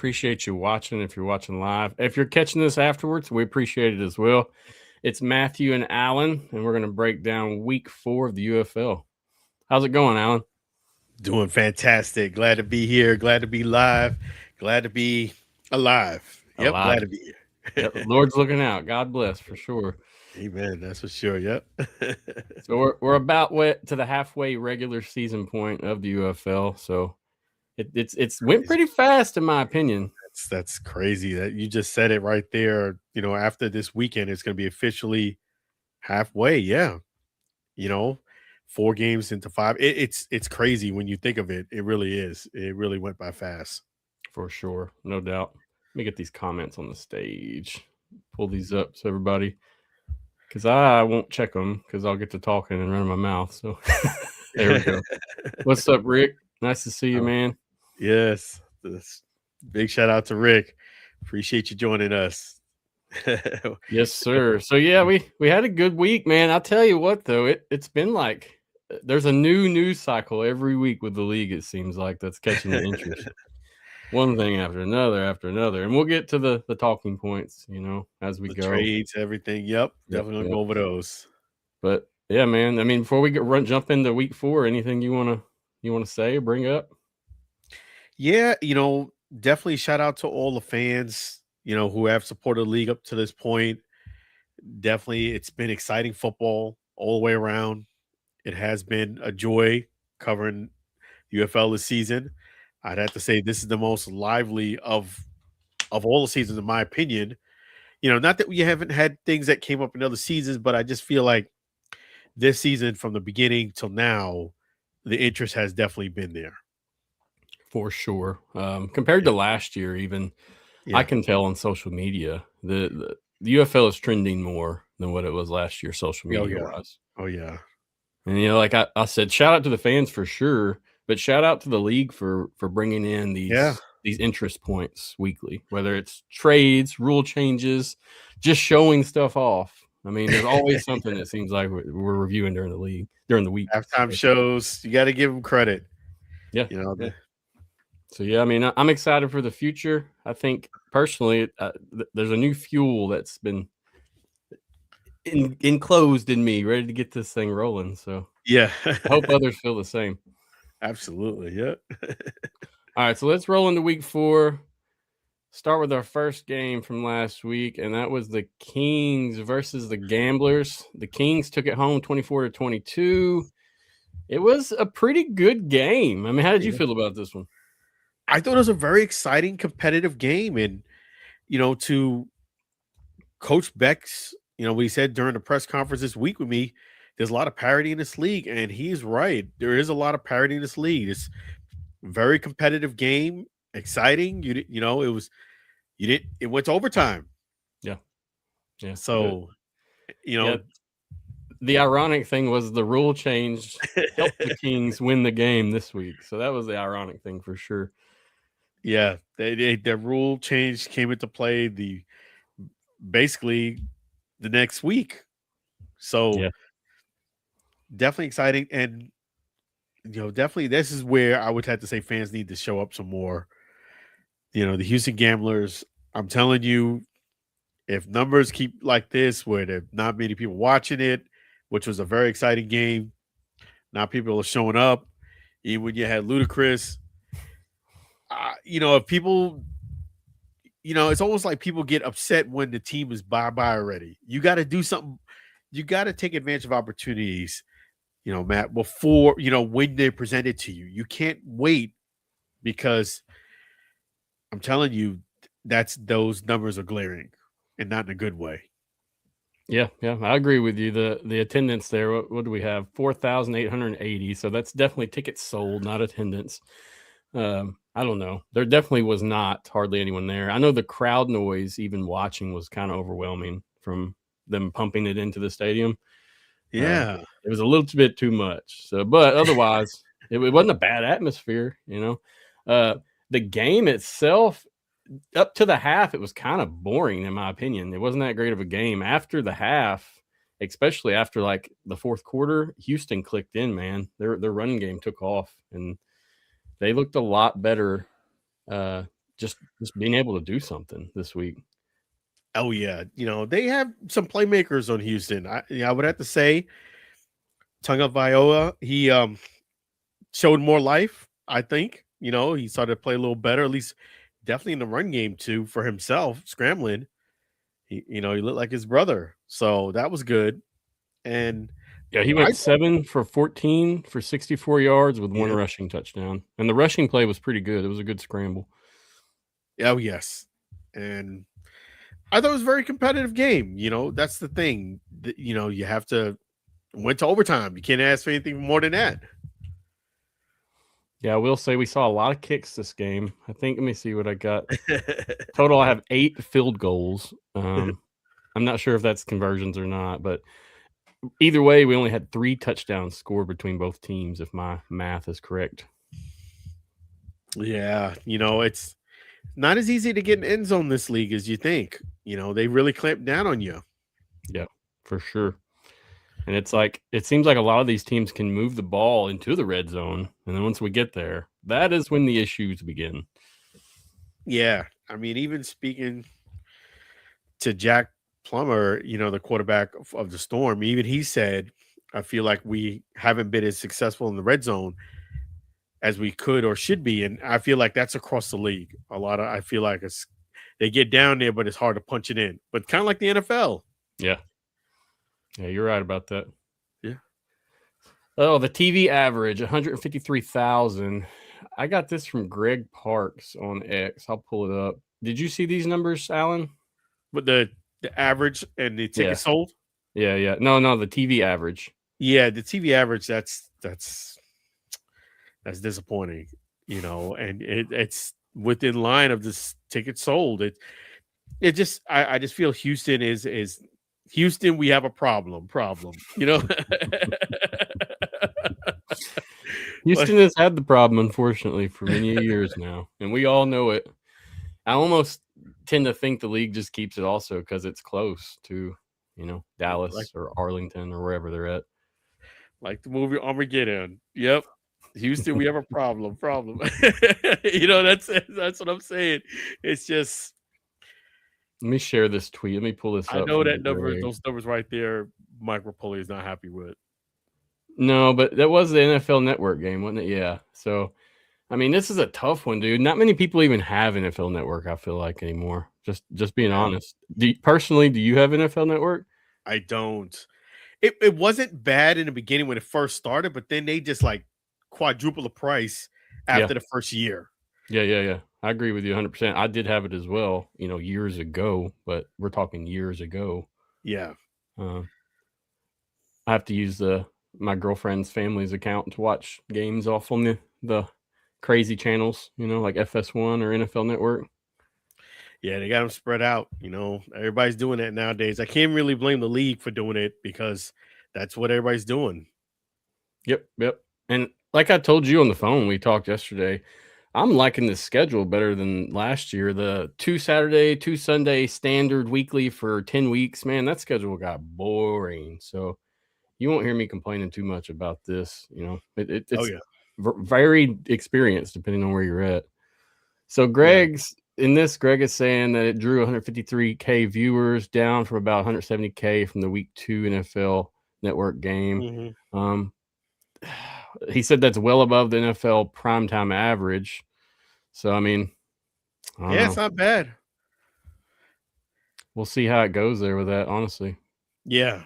appreciate you watching. If you're watching live, if you're catching this afterwards, we appreciate it as well. It's Matthew and Alan, and we're going to break down week 4 of the UFL. How's it going, Alan? Doing fantastic. Glad to be here. Glad to be live. Glad to be alive. Yep, Alive. glad to be here. Yep, Lord's looking out. God bless for sure. Amen. That's for sure. Yep. So we're about to the halfway regular season point of the UFL. So it's went pretty fast in my opinion. That's crazy that you just said it right there. After this weekend, it's going to be officially halfway. Yeah. 4 games into 5. It's crazy when you think of it. It really is. It really went by fast. For sure. No doubt. Let me get these comments on the stage. Pull these up so everybody, because I won't check them because I'll get to talking and running my mouth. So there we go. What's up, Rick? Nice to see you, man. Yes. Big shout out to Rick. Appreciate you joining us. Yes, sir. So yeah, we had a good week, man. I'll tell you what, though, it's been like there's a new news cycle every week with the league. It seems like that's catching the interest. One thing after another, and we'll get to the talking points, as we go. Trades, everything. Yep, definitely go over those. But yeah, man. I mean, before we jump into week 4, anything you wanna say or bring up? Yeah, definitely shout out to all the fans, who have supported the league up to this point. Definitely, it's been exciting football all the way around. It has been a joy covering UFL this season. I'd have to say this is the most lively of all the seasons, in my opinion. Not that we haven't had things that came up in other seasons, but I just feel like this season, from the beginning till now, the interest has definitely been there. For sure. Compared to last year, even I can tell on social media the UFL is trending more than what it was last year, social media wise. Oh yeah. And like I said, shout out to the fans for sure, but shout out to the league for bringing in these interest points weekly, whether it's trades, rule changes, just showing stuff off. I mean, there's always something that seems like we're reviewing during the week. Halftime shows, you got to give them credit. Yeah. So yeah, I mean, I'm excited for the future. I think personally, there's a new fuel that's been enclosed in me, ready to get this thing rolling. So yeah, I hope others feel the same. Absolutely, yeah. All right, so let's roll into week 4. Start with our first game from last week, and that was the Kings versus the Gamblers. The Kings took it home 24-22. It was a pretty good game. I mean, how did you feel about this one? I thought it was a very exciting, competitive game. And, to Coach Beck's, what he said during the press conference this week with me, there's a lot of parity in this league. And he's right. There is a lot of parity in this league. It's a very competitive game, exciting. It went to overtime. Yeah. Yeah. So, the ironic thing was the rule change helped the Kings win the game this week. So that was the ironic thing for sure. Yeah, the rule change came into play basically the next week. So definitely exciting. And, definitely this is where I would have to say fans need to show up some more. The Houston Gamblers, I'm telling you, if numbers keep like this, where there are not many people watching it, which was a very exciting game, now people are showing up. Even when you had Ludacris, if people, it's almost like people get upset when the team is bye-bye already. You got to do something. You got to take advantage of opportunities, Matt, before, when they're presented to you. You can't wait, because I'm telling you, those numbers are glaring, and not in a good way. Yeah, I agree with you. The attendance there, what do we have? 4,880. So that's definitely tickets sold, not attendance. I don't know. There definitely was not hardly anyone there. I know the crowd noise, even watching, was kind of overwhelming from them pumping it into the stadium. Yeah. It was a little bit too much. So, but otherwise, it wasn't a bad atmosphere, The game itself, up to the half, it was kind of boring, in my opinion. It wasn't that great of a game. After the half, especially after like the fourth quarter, Houston clicked in, man. Their running game took off, and they looked a lot better just being able to do something this week. Oh yeah, they have some playmakers on Houston. I would have to say, Tunga Viola, he showed more life. I think he started to play a little better, at least definitely in the run game too for himself, scrambling. He looked like his brother, so that was good. And Yeah, he I went 7 for 14 for 64 yards with one yeah, rushing touchdown. And the rushing play was pretty good. It was a good scramble. oh yes, and I thought it was a very competitive game. That's the thing. You have to went to overtime. You can't ask for anything more than that. Yeah, I will say we saw a lot of kicks this game. I think, let me see what I got. Total, I have 8 field goals. I'm not sure if that's conversions or not, but either way, we only had 3 touchdowns scored between both teams, if my math is correct. Yeah, it's not as easy to get an end zone this league as you think. They really clamped down on you. Yeah, for sure. And it's like, it seems like a lot of these teams can move the ball into the red zone. And then once we get there, that is when the issues begin. Yeah. I mean, even speaking to Jack Plummer, the quarterback of the Storm, even he said, I feel like we haven't been as successful in the red zone as we could or should be. And I feel like that's across the league. I feel like they get down there, but it's hard to punch it in. But kind of like the NFL. Yeah. Yeah, you're right about that. Yeah. Oh, the TV average, 153,000. I got this from Greg Parks on X. I'll pull it up. Did you see these numbers, Alan? But the average and the tickets sold? Yeah. No, the TV average. Yeah, the TV average, that's disappointing, and it's within line of this ticket sold. It just I just feel Houston is Houston, we have a problem. Houston has had the problem, unfortunately, for many years now, and we all know it. I almost tend to think the league just keeps it also because it's close to, Dallas or Arlington or wherever they're at. Like the movie Armageddon. Yep. Houston, we have a problem. That's what I'm saying. It's just, let me share this tweet. Let me pull this up. I know that those numbers right there, Mike Rapoli is not happy with. No, but that was the NFL Network game, wasn't it? Yeah. So, I mean, this is a tough one, dude. Not many people even have NFL Network, I feel like, anymore. Just being honest. Do you have NFL Network? I don't. It wasn't bad in the beginning when it first started, but then they just like quadruple the price after the first year. Yeah. I agree with you 100%. I did have it as well, years ago, but we're talking years ago. Yeah. I have to use my girlfriend's family's account to watch games off on the crazy channels, like FS1 or NFL Network. Yeah, they got them spread out. Everybody's doing that nowadays. I can't really blame the league for doing it because that's what everybody's doing. Yep. And like I told you on the phone, we talked yesterday, I'm liking this schedule better than last year. The 2 Saturday, 2 Sunday standard weekly for 10 weeks, man, that schedule got boring. So you won't hear me complaining too much about this. It's varied experience depending on where you're at. So Greg is saying that it drew 153K viewers, down from about 170K from the week 2 NFL Network game. Mm-hmm. He said that's well above the NFL primetime average. So, I mean, I don't know. It's not bad. We'll see how it goes there with that, honestly. Yeah.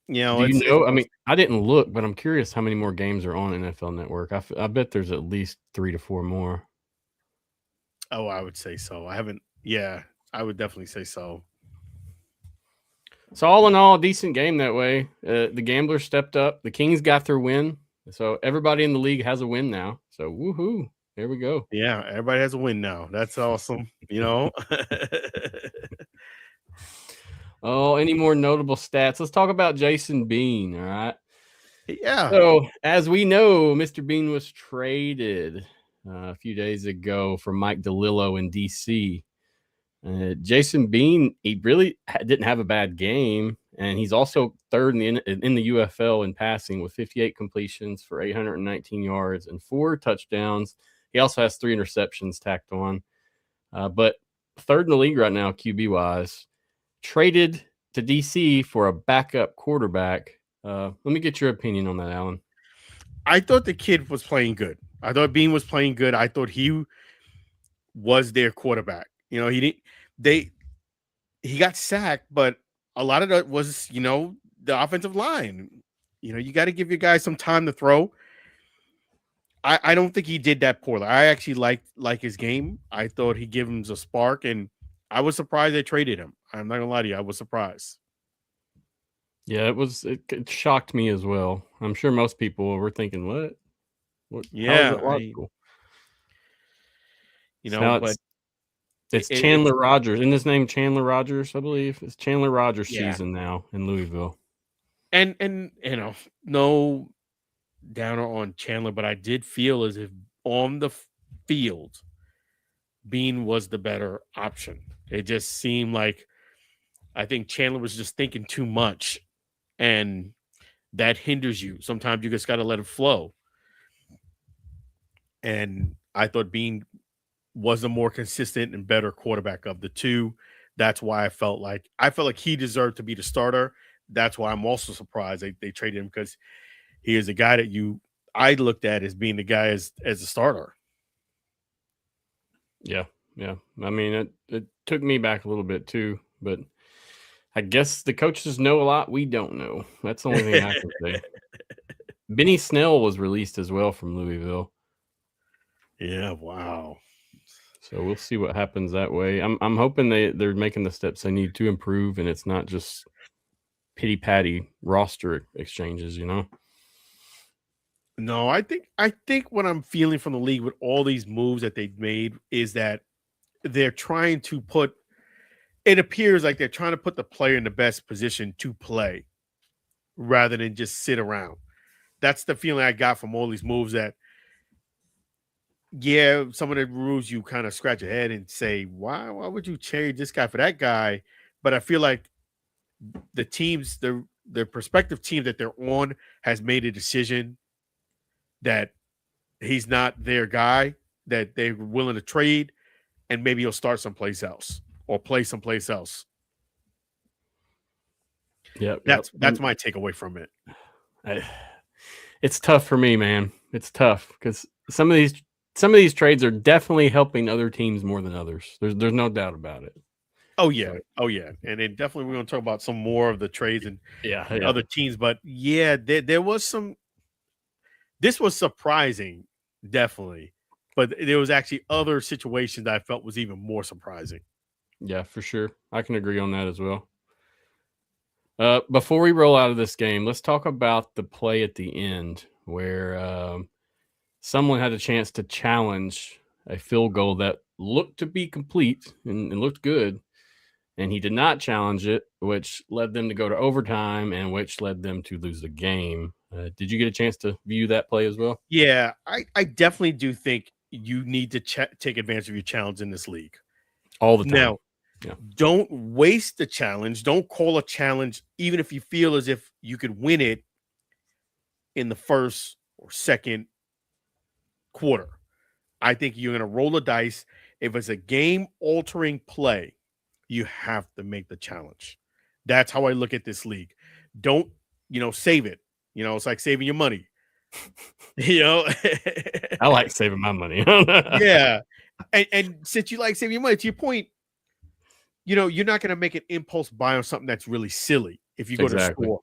I mean, I didn't look, but I'm curious how many more games are on NFL Network. I bet there's at least 3 to 4 more. Oh, I would say so. I haven't. Yeah, I would definitely say so. So all in all, a decent game that way. The Gamblers stepped up. The Kings got their win. So everybody in the league has a win now. So woohoo. There we go. Yeah, everybody has a win now. That's awesome. Oh, any more notable stats? Let's talk about Jason Bean. All right. Yeah. So as we know, Mr. Bean was traded a few days ago from Mike DeLillo in DC. Jason Bean, he really didn't have a bad game, and he's also third in the UFL in passing with 58 completions for 819 yards and 4 touchdowns. He also has 3 interceptions tacked on. But third in the league right now, QB wise, traded to DC for a backup quarterback. Let me get your opinion on that, Alan. I thought the kid was playing good. I thought Bean was playing good. I thought he was their quarterback. You know, he didn't. He got sacked, but a lot of that was, the offensive line. You got to give your guys some time to throw. I don't think he did that poorly. I actually like his game. I thought he'd give him a spark, and I was surprised they traded him. I'm not gonna lie to you. I was surprised. Yeah, it shocked me as well. I'm sure most people were thinking, what? Yeah, how is that logical? Now it's Chandler Rogers. Isn't his name Chandler Rogers, I believe? It's Chandler Rogers season now in Louisville. And no downer on Chandler, but I did feel as if on the field, Bean was the better option. It just seemed like I think Chandler was just thinking too much, and that hinders you. Sometimes you just got to let it flow. And I thought Bean was a more consistent and better quarterback of the two. That's why I felt like he deserved to be the starter. That's why I'm also surprised they traded him, because he is a guy that I looked at as being the guy as a starter. Yeah. I mean, it took me back a little bit too, but I guess the coaches know a lot we don't know. That's the only thing I can say. Benny Snell was released as well from Louisville. Yeah, wow. So we'll see what happens that way. I'm hoping they're making the steps they need to improve, and it's not just pity patty roster exchanges, No, I think what I'm feeling from the league with all these moves that they've made is that they're trying to it appears like they're trying to put the player in the best position to play rather than just sit around. That's the feeling I got from all these moves, that some of the rules you kind of scratch your head and say, why would you trade this guy for that guy? But I feel like the teams, the prospective team that they're on has made a decision that he's not their guy, that they're willing to trade, and maybe he'll start someplace else or play someplace else. Yeah, that's my takeaway from it. It's tough for me, man. It's tough because some of these trades are definitely helping other teams more than others. There's no doubt about it. Oh yeah, and then definitely we're going to talk about some more of the trades and other teams. But there was some. This was surprising, definitely, but there was actually other situations that I felt was even more surprising. Yeah, for sure. I can agree on that as well. Before we roll out of this game, let's talk about the play at the end where someone had a chance to challenge a field goal that looked to be complete and looked good, and he did not challenge it, which led them to go to overtime and which led them to lose the game. Did you get a chance to view that play as well? Yeah, I definitely do think you need to take advantage of your challenge in this league. All the time. Now, don't waste the challenge. Don't call a challenge, even if you feel as if you could win it in the first or second quarter. I think you're going to roll the dice. If it's a game-altering play, you have to make the challenge. That's how I look at this league. Don't, save it. It's like saving your money. I like saving my money. Yeah. And since you like saving your money, to your point, you're not going to make an impulse buy on something that's really silly if you go to the store.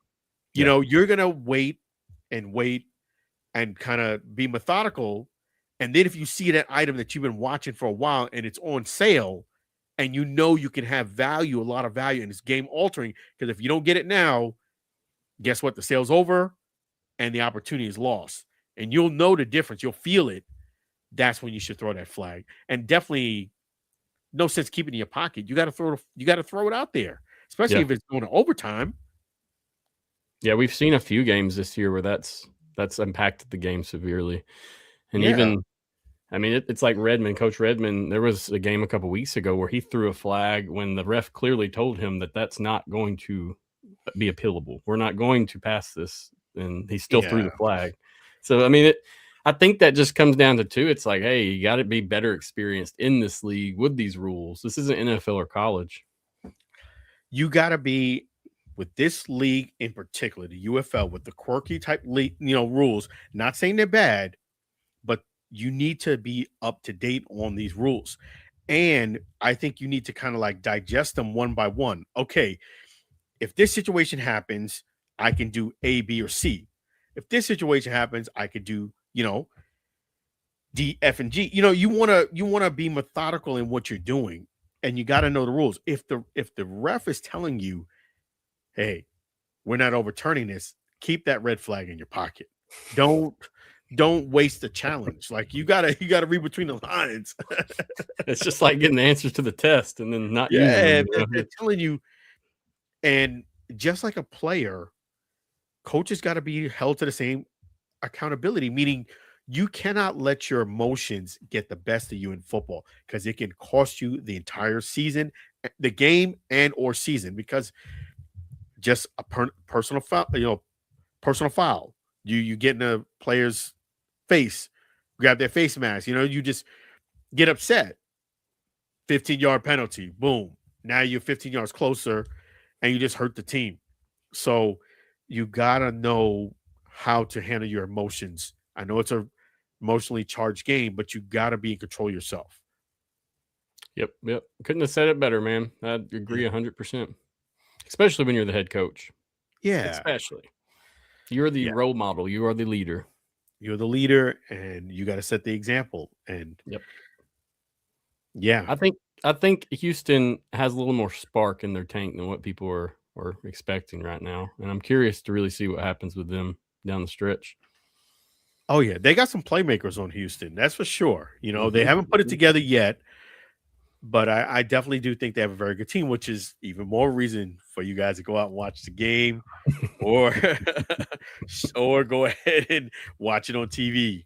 You're going to wait and kind of be methodical. And then if you see that item that you've been watching for a while and it's on sale and you can have a lot of value, and it's game altering, because if you don't get it now, guess what? The sale's over and the opportunity is lost. And you'll know the difference. You'll feel it. That's when you should throw that flag. And definitely no sense keeping it in your pocket. You got to throw it out there, especially if it's going to overtime. Yeah, we've seen a few games this year where that's impacted the game severely. And even, I mean, it's like Coach Redmond. There was a game a couple weeks ago where he threw a flag when the ref clearly told him that that's not going to be appealable. We're not going to pass this, and he still threw the flag. So, I mean, I think that just comes down to two. It's like, hey, you got to be better experienced in this league with these rules. This isn't NFL or college. You got to be with this league in particular, the UFL, with the quirky type league, rules. Not saying they're bad, but you need to be up to date on these rules. And I think you need to kind of like digest them one by one. Okay, if this situation happens, I can do A, B, or C. If this situation happens, I could do, D, F, and G. You wanna be methodical in what you're doing, and you got to know the rules. If the ref is telling you, hey, we're not overturning this, keep that red flag in your pocket. Don't waste the challenge. Like you gotta read between the lines. It's just like getting the answers to the test and then not using Yeah, them. they're telling you, and just like a player, coaches got to be held to the same accountability, meaning you cannot let your emotions get the best of you in football because it can cost you the entire season, the game and or season, because just a personal foul, personal foul. You get in a player's face, grab their face mask, you just get upset. 15-yard penalty, boom. Now you're 15 yards closer and you just hurt the team. So you gotta know how to handle your emotions. I know it's a emotionally charged game, but you gotta be in control yourself. Yep. Couldn't have said it better, man. I'd agree 100%. Especially when you're the head coach. Yeah. Especially. You're the Yeah. role model. You are the leader. You're the leader and you got to set the example. And Yep. yeah. I think Houston has a little more spark in their tank than what people are expecting right now. And I'm curious to really see what happens with them down the stretch. Oh, yeah. They got some playmakers on Houston. That's for sure. They Mhm. haven't put it together yet, but I definitely do think they have a very good team, which is even more reason for you guys to go out and watch the game or or go ahead and watch it on TV.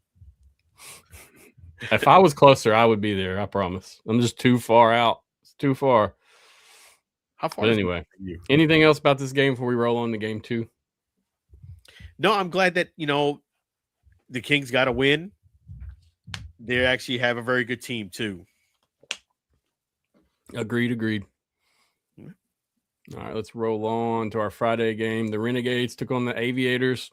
If I was closer, I would be there. I promise. I'm just too far out. It's too far. How far But is anyway, you? anything else about this game before we roll on to game 2? No, I'm glad that, the Kings got a win. They actually have a very good team too. Agreed. Mhm. All right, let's roll on to our Friday game. The Renegades took on the Aviators.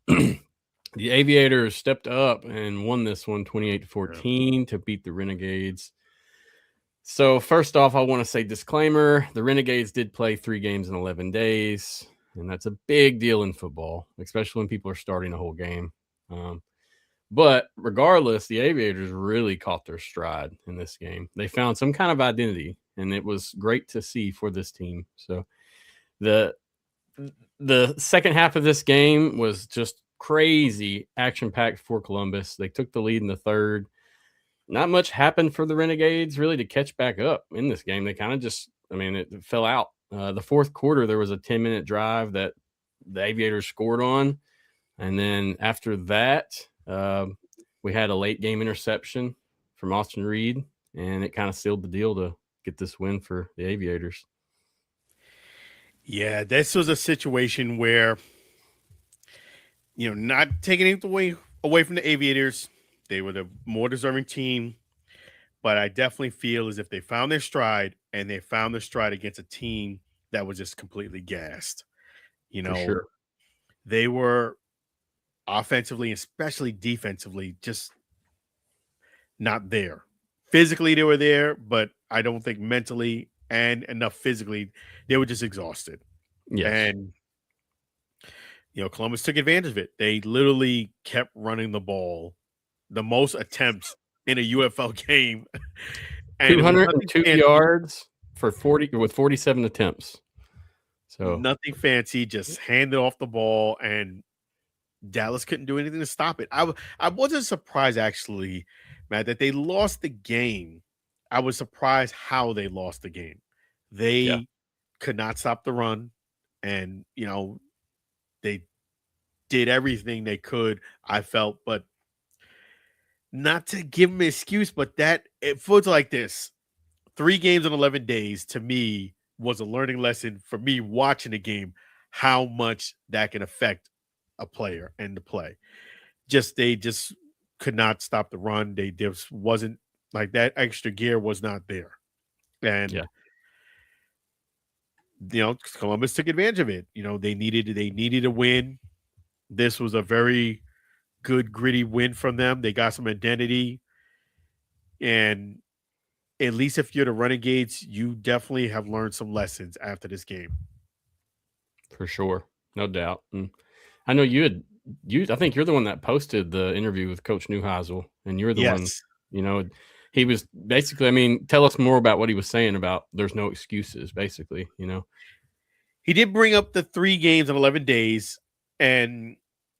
The Aviators stepped up and won this one 28-14 to beat the Renegades. So first off, I want to say disclaimer, the Renegades did play 3 games in 11 days, and that's a big deal in football, especially when people are starting a whole game. But regardless, the Aviators really caught their stride in this game. They found some kind of identity, and it was great to see for this team. So the second half of this game was just crazy action-packed for Columbus. They took the lead in the third. Not much happened for the Renegades really to catch back up in this game. They kind of just, it fell out. The fourth quarter, there was a 10-minute drive that the Aviators scored on. And then after that, we had a late game interception from Austin Reed, and it kind of sealed the deal to get this win for the Aviators. Yeah, this was a situation where, not taking it away from the Aviators, they were the more deserving team. But I definitely feel as if they found their stride and they found their stride against a team that was just completely gassed. For sure. They were offensively, especially defensively, just not there. Physically, they were there, but I don't think mentally and enough physically, they were just exhausted. Yes. And Columbus took advantage of it. They literally kept running the ball, the most attempts in a UFL game. And 202 yards for 47 attempts. So nothing fancy, just handed off the ball, and Dallas couldn't do anything to stop it. I wasn't surprised actually, Matt, that they lost the game. I was surprised how they lost the game. They could not stop the run, and they did everything they could, I felt, but not to give them an excuse, but that it feels like this. 3 games in 11 days to me was a learning lesson for me watching the game, how much that can affect a player and the play. they just could not stop the run. They just wasn't like that extra gear was not there. And Columbus took advantage of it. They needed a win. This was a very good gritty win from them. They got some identity. And at least if you're the Renegades, you definitely have learned some lessons after this game. For sure. No doubt. And I know I think you're the one that posted the interview with Coach Neuheisel, and you're the one, he was basically, tell us more about what he was saying about there's no excuses, basically. He did bring up the 3 games in 11 days and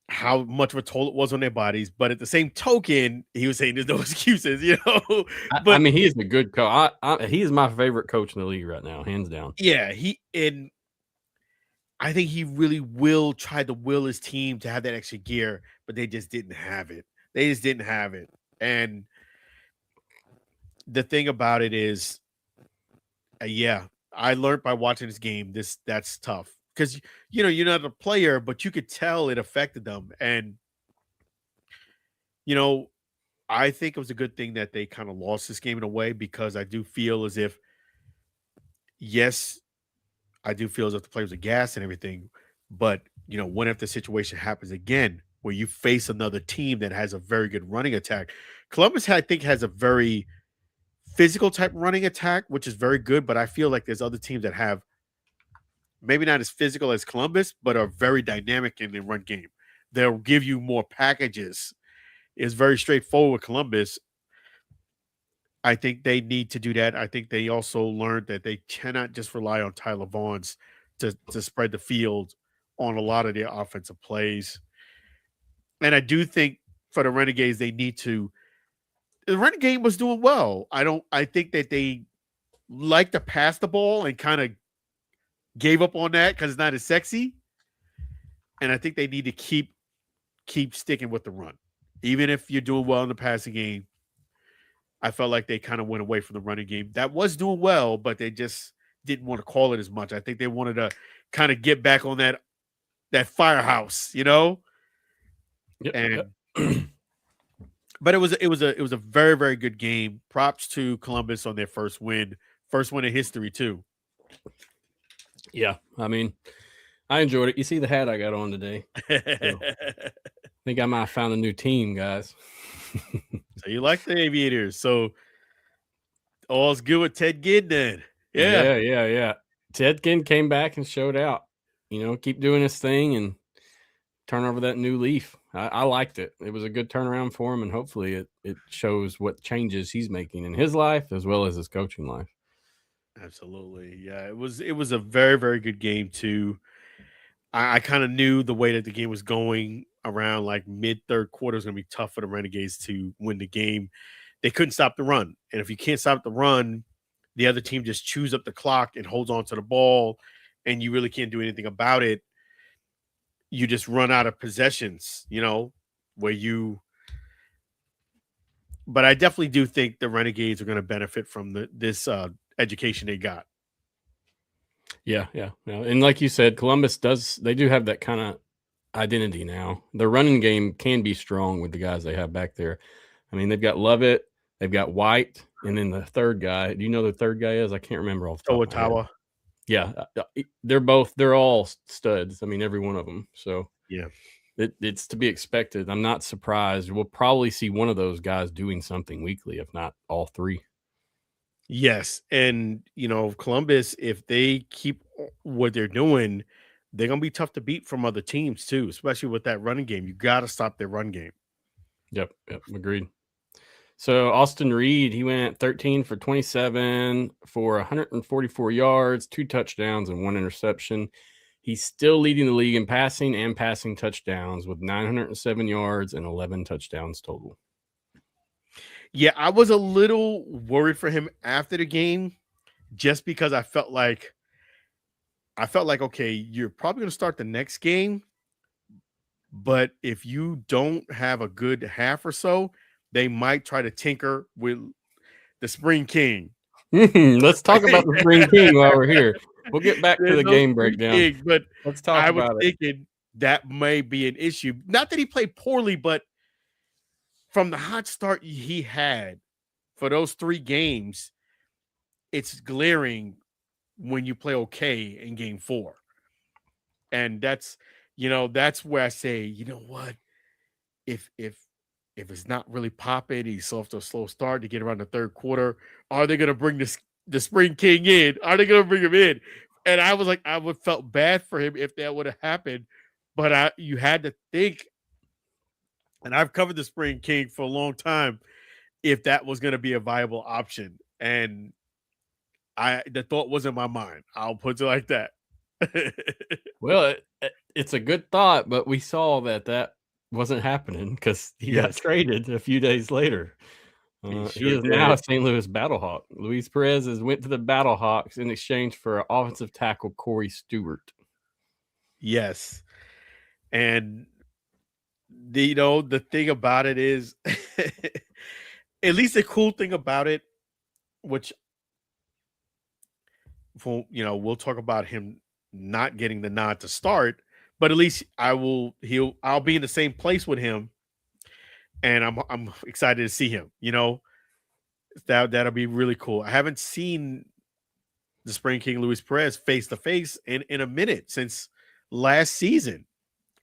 how much of a toll it was on their bodies. But at the same token, he was saying there's no excuses, But he is a good coach. He is my favorite coach in the league right now, hands down. Yeah, I think he really tried to will his team to have that extra gear, but they just didn't have it. And the thing about it is, I learned by watching this game, that's tough. Because, you're not a player, but you could tell it affected them. And, I think it was a good thing that they kind of lost this game in a way, because I do feel as if, the players are gassed and everything. But, what if the situation happens again where you face another team that has a very good running attack? Columbus, I think, has a very physical type running attack, which is very good. But I feel like there's other teams that have maybe not as physical as Columbus, but are very dynamic in the run game. They'll give you more packages. It's very straightforward with Columbus. I think they need to do that. I think they also learned that they cannot just rely on Tyler Vaughns to spread the field on a lot of their offensive plays. And I do think for the Renegades, they need to. The Renegade was doing well. I think that they like to pass the ball and kind of gave up on that because it's not as sexy. And I think they need to keep sticking with the run. Even if you're doing well in the passing game, I felt like they kind of went away from the running game. That was doing well, but they just didn't want to call it as much. I think they wanted to kind of get back on that firehouse, Yep. And but it was a very, very good game. Props to Columbus on their first win in history too. Yeah, I enjoyed it. You see the hat I got on today. So, I think I might have found a new team, guys. So you like the Aviators. So all's good with Ted Ginn then. Yeah. Ted Ginn came back and showed out. Keep doing his thing and turn over that new leaf. I liked it. It was a good turnaround for him, and hopefully it shows what changes he's making in his life as well as his coaching life. Absolutely. Yeah, it was a very, very good game too. I kind of knew the way that the game was going around like mid third quarter was going to be tough for the Renegades to win the game. They couldn't stop the run. And if you can't stop the run, the other team just chews up the clock and holds on to the ball, and you really can't do anything about it. You just run out of possessions, but I definitely do think the Renegades are going to benefit from this education they got. Yeah. And like you said, Columbus they do have that kind of identity now. Their running game can be strong with the guys they have back there. They've got Lovett, they've got White, and then the third guy. Do you know who the third guy is? I can't remember off the top of my head. Yeah, they're all studs. Every one of them. So yeah, it's to be expected. I'm not surprised. We'll probably see one of those guys doing something weekly, if not all 3. Yes, and Columbus, if they keep what they're doing, they're gonna be tough to beat from other teams too, especially with that running game. You got to stop their run game. Yep, agreed. So Austin Reed, he went 13 for 27 for 144 yards, 2 touchdowns, and 1 interception. He's still leading the league in passing and passing touchdowns with 907 yards and 11 touchdowns total. Yeah, I was a little worried for him after the game just because I felt like, okay, you're probably going to start the next game, but if you don't have a good half or so, they might try to tinker with the Spring King. Let's talk about the Spring King while we're here. We'll get back to the game breakdown. King, but let's talk about it. I was thinking that may be an issue. Not that he played poorly, but from the hot start he had for those 3 games, it's glaring when you play okay in game 4. And that's, that's where I say, you know what? If it's not really popping, he's off to a slow start to get around the third quarter. Are they going to bring the Spring King in? Are they going to bring him in? And I was like, I would felt bad for him if that would have happened, but you had to think, and I've covered the Spring King for a long time, if that was going to be a viable option, and the thought was in my mind. I'll put it like that. Well, it's a good thought, but we saw that wasn't happening because he got traded a few days later. He is now a St. Louis Battlehawk. Luis Perez went to the Battlehawks in exchange for offensive tackle Corey Stewart. Yes. And the thing about it is, at least the cool thing about it, which we'll talk about him not getting the nod to start, but at least I'll be in the same place with him, and I'm excited to see him. That'll be really cool. I haven't seen the Spring King Luis Perez face to face in a minute since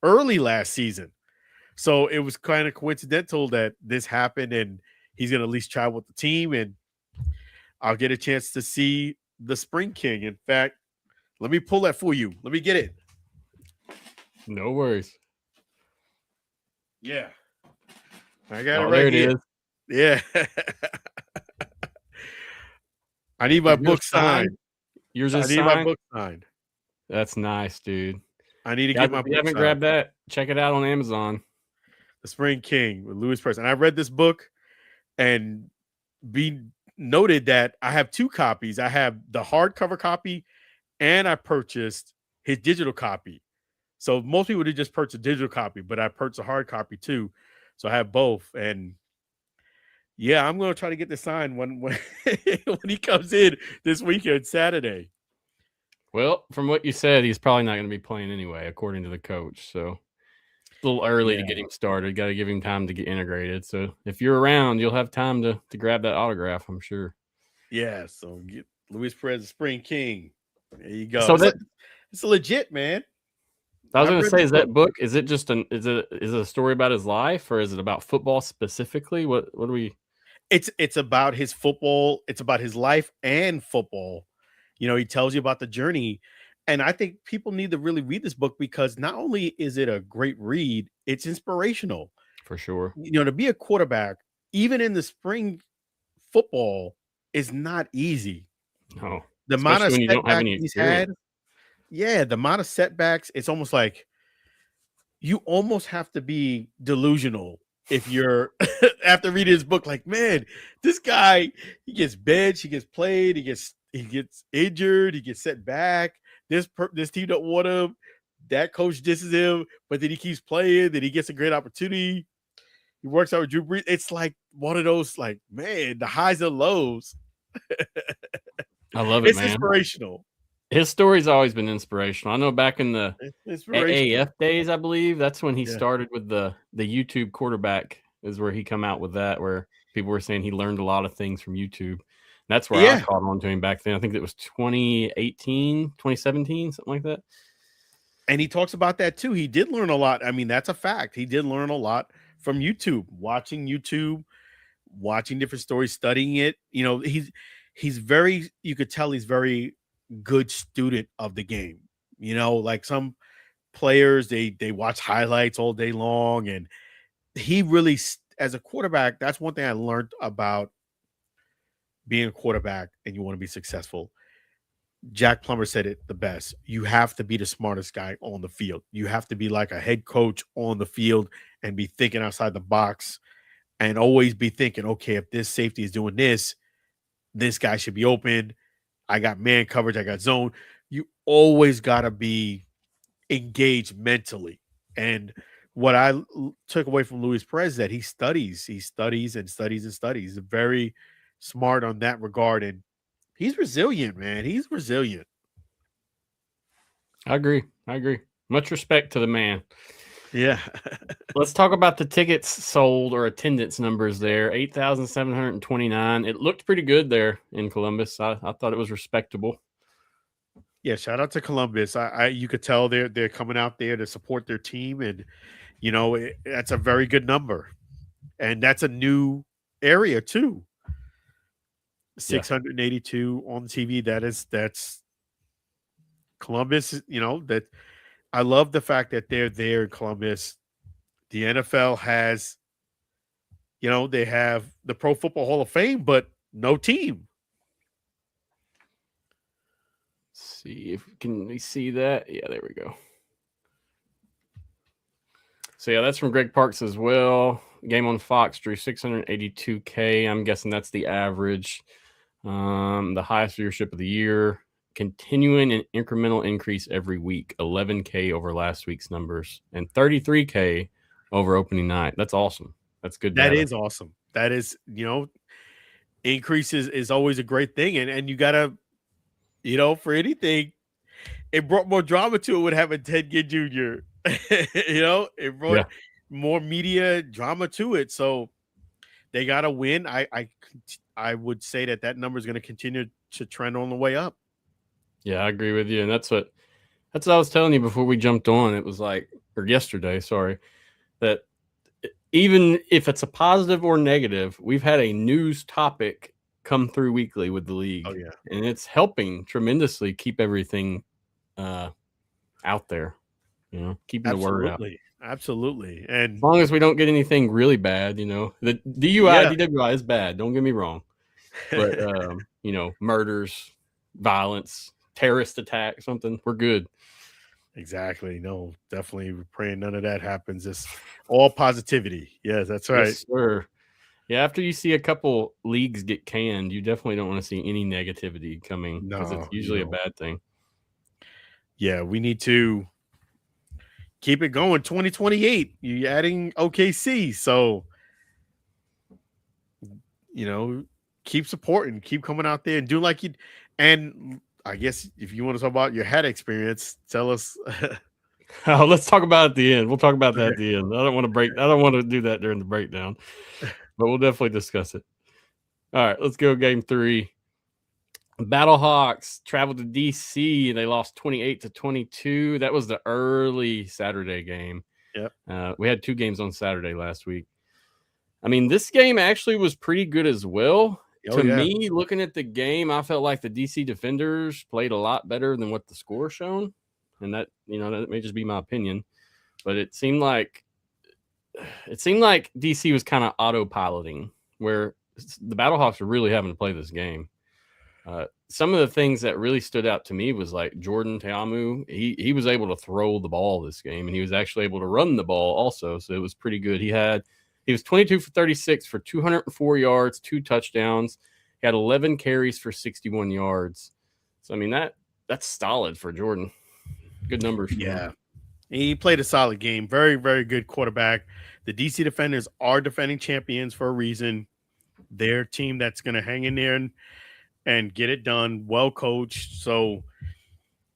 early last season. So it was kind of coincidental that this happened, and he's going to at least travel with the team, and I'll get a chance to see the Spring King. In fact, let me pull that for you. Let me get it. No worries. Yeah. I got it right here. There it is. Yeah. I need my book signed. Yours is signed? I need my book signed. That's nice, dude. I need to get my book signed. If you haven't grabbed that, check it out on Amazon. The Spring King with Luis Perez. And I read this book, and be noted that I have 2 copies. I have the hardcover copy, and I purchased his digital copy. So most people would just purchase a digital copy, but I purchased a hard copy too. So I have both. And yeah, I'm going to try to get this signed when when he comes in this weekend, Saturday. Well, from what you said, he's probably not going to be playing anyway, according to the coach. So it's a little early to get him started. Got to give him time to get integrated. So if you're around, you'll have time to grab that autograph, I'm sure. Yeah. So get Luis Perez, the Spring King. There you go. So it's legit, man. I was going to say, is that book? Is it just is it a story about his life, or is it about football specifically? What do we? It's about his football. It's about his life and football. He tells you about the journey. And I think people need to really read this book, because not only is it a great read, it's inspirational. For sure. To be a quarterback, even in the spring football, is not easy. No. The amount of setbacks he's had. Yeah, the amount of setbacks, it's almost like you almost have to be delusional if you're after reading his book, like, man, this guy, he gets benched, he gets played, he gets injured, he gets set back. This team don't want him. That coach disses him, but then he keeps playing. Then he gets a great opportunity. He works out with Drew Brees. It's like one of those, like, man, the highs and lows. I love it, man. It's inspirational. His story's always been inspirational. I know back in the AAF days, I believe, that's when he started with the YouTube quarterback, is where he come out with that, where people were saying he learned a lot of things from YouTube. That's where I caught on to him back then. I think it was 2018, 2017, something like that. And he talks about that too. He did learn a lot. I mean, that's a fact. He did learn a lot from YouTube, watching different stories, studying it. He's very, you could tell he's very good student of the game. Like some players, they watch highlights all day long, and he really, as a quarterback, that's one thing I learned about being a quarterback and you want to be successful. Jack Plummer said it the best. You have to be the smartest guy on the field. You have to be like a head coach on the field and be thinking outside the box, and always be thinking, okay, if this safety is doing this guy should be open. I got man coverage. I got zone. You always got to be engaged mentally. And what I took away from Luis Perez is that he studies and studies and studies. He's very smart on that regard. And he's resilient, man. He's resilient. I agree. Much respect to the man. Yeah. Let's talk about the tickets sold or attendance numbers there. 8,729. It looked pretty good there in Columbus. I thought it was respectable. Yeah, shout out to Columbus. You could tell they're coming out there to support their team, and that's a very good number, and that's a new area too. Yeah. 682 on TV. That's Columbus. That I love the fact that they're there in Columbus. The NFL has, they have the Pro Football Hall of Fame, but no team. Let's see if we see that. Yeah, there we go. So yeah, that's from Greg Parks as well. Game on Fox drew 682K. I'm guessing that's the average. The highest viewership of the year. Continuing an incremental increase every week. 11K over last week's numbers and 33K over opening night. That's awesome. That's good. That is awesome. That is, increases is always a great thing. And you gotta, for anything, it brought more drama to it with having Ted Ginn Jr. It brought more media drama to it. So they gotta win. I would say that number is going to continue to trend on the way up. Yeah, I agree with you. And that's what I was telling you before we jumped on. It was like, or yesterday, sorry, that even if it's a positive or negative, we've had a news topic come through weekly with the league. Oh, yeah. And it's helping tremendously keep everything out there, keeping the word out. Absolutely. And as long as we don't get anything really bad, the DUI, DWI is bad. Don't get me wrong. But, murders, violence, terrorist attack, something, we're good. Exactly. No, definitely praying none of that happens. It's all positivity. Yes, that's right. Yes, sir. Yeah, after you see a couple leagues get canned, you definitely don't want to see any negativity coming because it's usually a bad thing. Yeah, we need to keep it going. 2028, you're adding OKC. So, keep supporting, keep coming out there and do like you. And I guess if you want to talk about your hat experience, tell us. Let's talk about it at the end. We'll talk about that at the end. I don't want to do that during the breakdown, but we'll definitely discuss it. All right, let's go game 3. Battlehawks traveled to DC and they lost 28-22. That was the early Saturday game. Yep. We had 2 games on Saturday last week. I mean, this game actually was pretty good as well. To me, looking at the game, I felt like the DC defenders played a lot better than what the score shown. And that, that may just be my opinion. But it seemed like DC was kind of autopiloting, where the Battlehawks were really having to play this game. Some of the things that really stood out to me was like Jordan Teamu. He was able to throw the ball this game, and he was actually able to run the ball also. So it was pretty good. He was 22 for 36 for 204 yards, 2 touchdowns. He had 11 carries for 61 yards. So, I mean, that's solid for Jordan. Good numbers. Yeah. He played a solid game. Very, very good quarterback. The DC Defenders are defending champions for a reason. They're a team that's going to hang in there and get it done. Well coached. So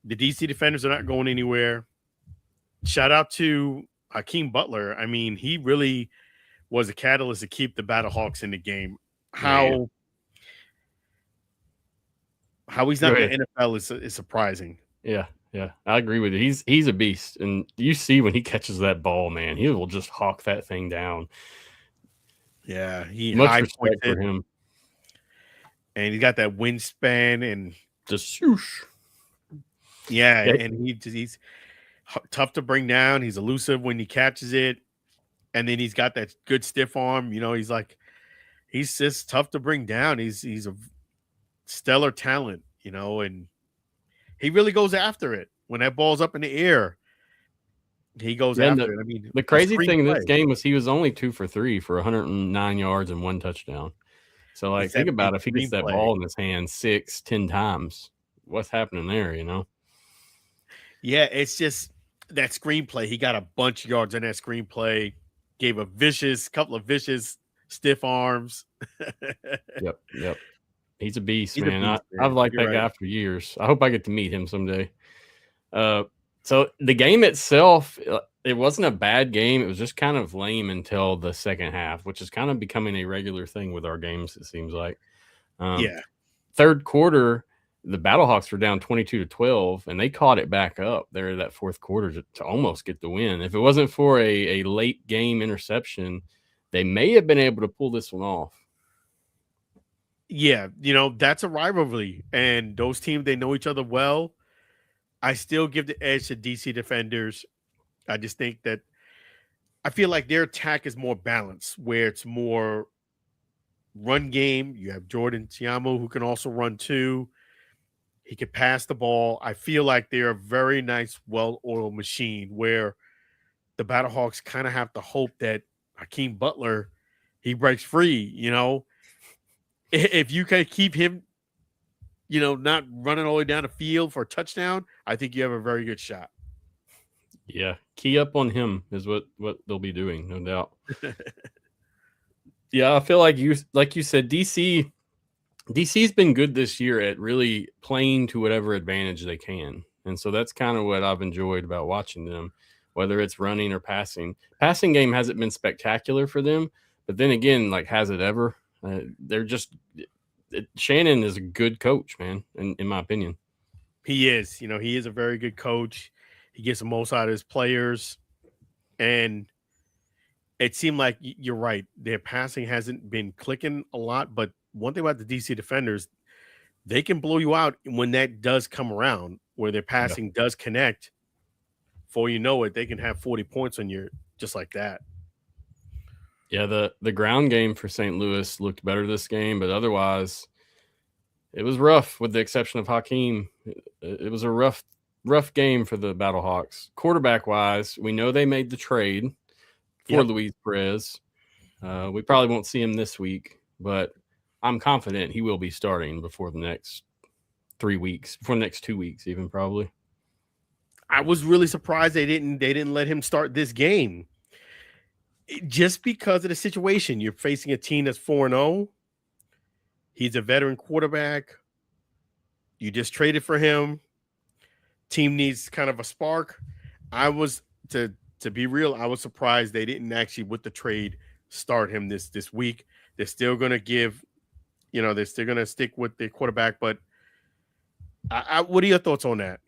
the DC Defenders are not going anywhere. Shout out to Hakeem Butler. I mean, he really was a catalyst to keep the Battlehawks in the game. How he's not in the NFL is surprising. Yeah, I agree with you. He's a beast, and you see when he catches that ball, man, he will just hawk that thing down. Yeah, much respect for him, and he got that wingspan and just swoosh. Yeah, and he's tough to bring down. He's elusive when he catches it. And then he's got that good stiff arm. He's just tough to bring down. He's a stellar talent, and he really goes after it. When that ball's up in the air, he goes after it. I mean, the crazy thing in this game was he was only 2 for 3 for 109 yards and 1 touchdown. So, like, think about if he gets that ball in his hand 6-10 times, what's happening there, Yeah, it's just that screenplay. He got a bunch of yards in that screenplay. Gave a couple of vicious stiff arms. Yep. He's a beast, man. I've liked that guy for years. I hope I get to meet him someday. So the game itself, it wasn't a bad game. It was just kind of lame until the second half, which is kind of becoming a regular thing with our games, it seems like. Yeah. Third quarter, the Battlehawks were down 22-12, and they caught it back up there that fourth quarter to almost get the win. If it wasn't for a late game interception, they may have been able to pull this one off. Yeah, that's a rivalry, and those teams, they know each other well. I still give the edge to DC Defenders. I just think that I feel like their attack is more balanced, where it's more run game. You have Jordan Tiamo, who can also run too. He can pass the ball. I feel like they're a very nice, well-oiled machine, where the Battlehawks kind of have to hope that Hakeem Butler, he breaks free. If you can keep him, not running all the way down the field for a touchdown, I think you have a very good shot. Yeah, key up on him is what they'll be doing, no doubt. Yeah, I feel like you said, DC's been good this year at really playing to whatever advantage they can. And so that's kind of what I've enjoyed about watching them, whether it's running or passing. Passing game hasn't been spectacular for them, but then again, like, has it ever? They're just Shannon is a good coach, man, in my opinion. He is. He is a very good coach. He gets the most out of his players. And it seemed like you're right. Their passing hasn't been clicking a lot, but one thing about the DC Defenders, they can blow you out when that does come around, where their passing does connect. Before you know it, they can have 40 points on you just like that. Yeah, the ground game for St. Louis looked better this game, but otherwise it was rough with the exception of Hakeem. It was a rough game for the Battlehawks. Quarterback-wise, we know they made the trade for Luis Perez. We probably won't see him this week, but I'm confident he will be starting before the next 3 weeks, before the next 2 weeks even, probably. I was really surprised they didn't let him start this game. Just because of the situation. You're facing a team that's 4-0. He's a veteran quarterback. You just traded for him. Team needs kind of a spark. I was, to be real, I was surprised they didn't actually, with the trade, start him this week. They're still going to give, they're still going to stick with the quarterback. But what are your thoughts on that?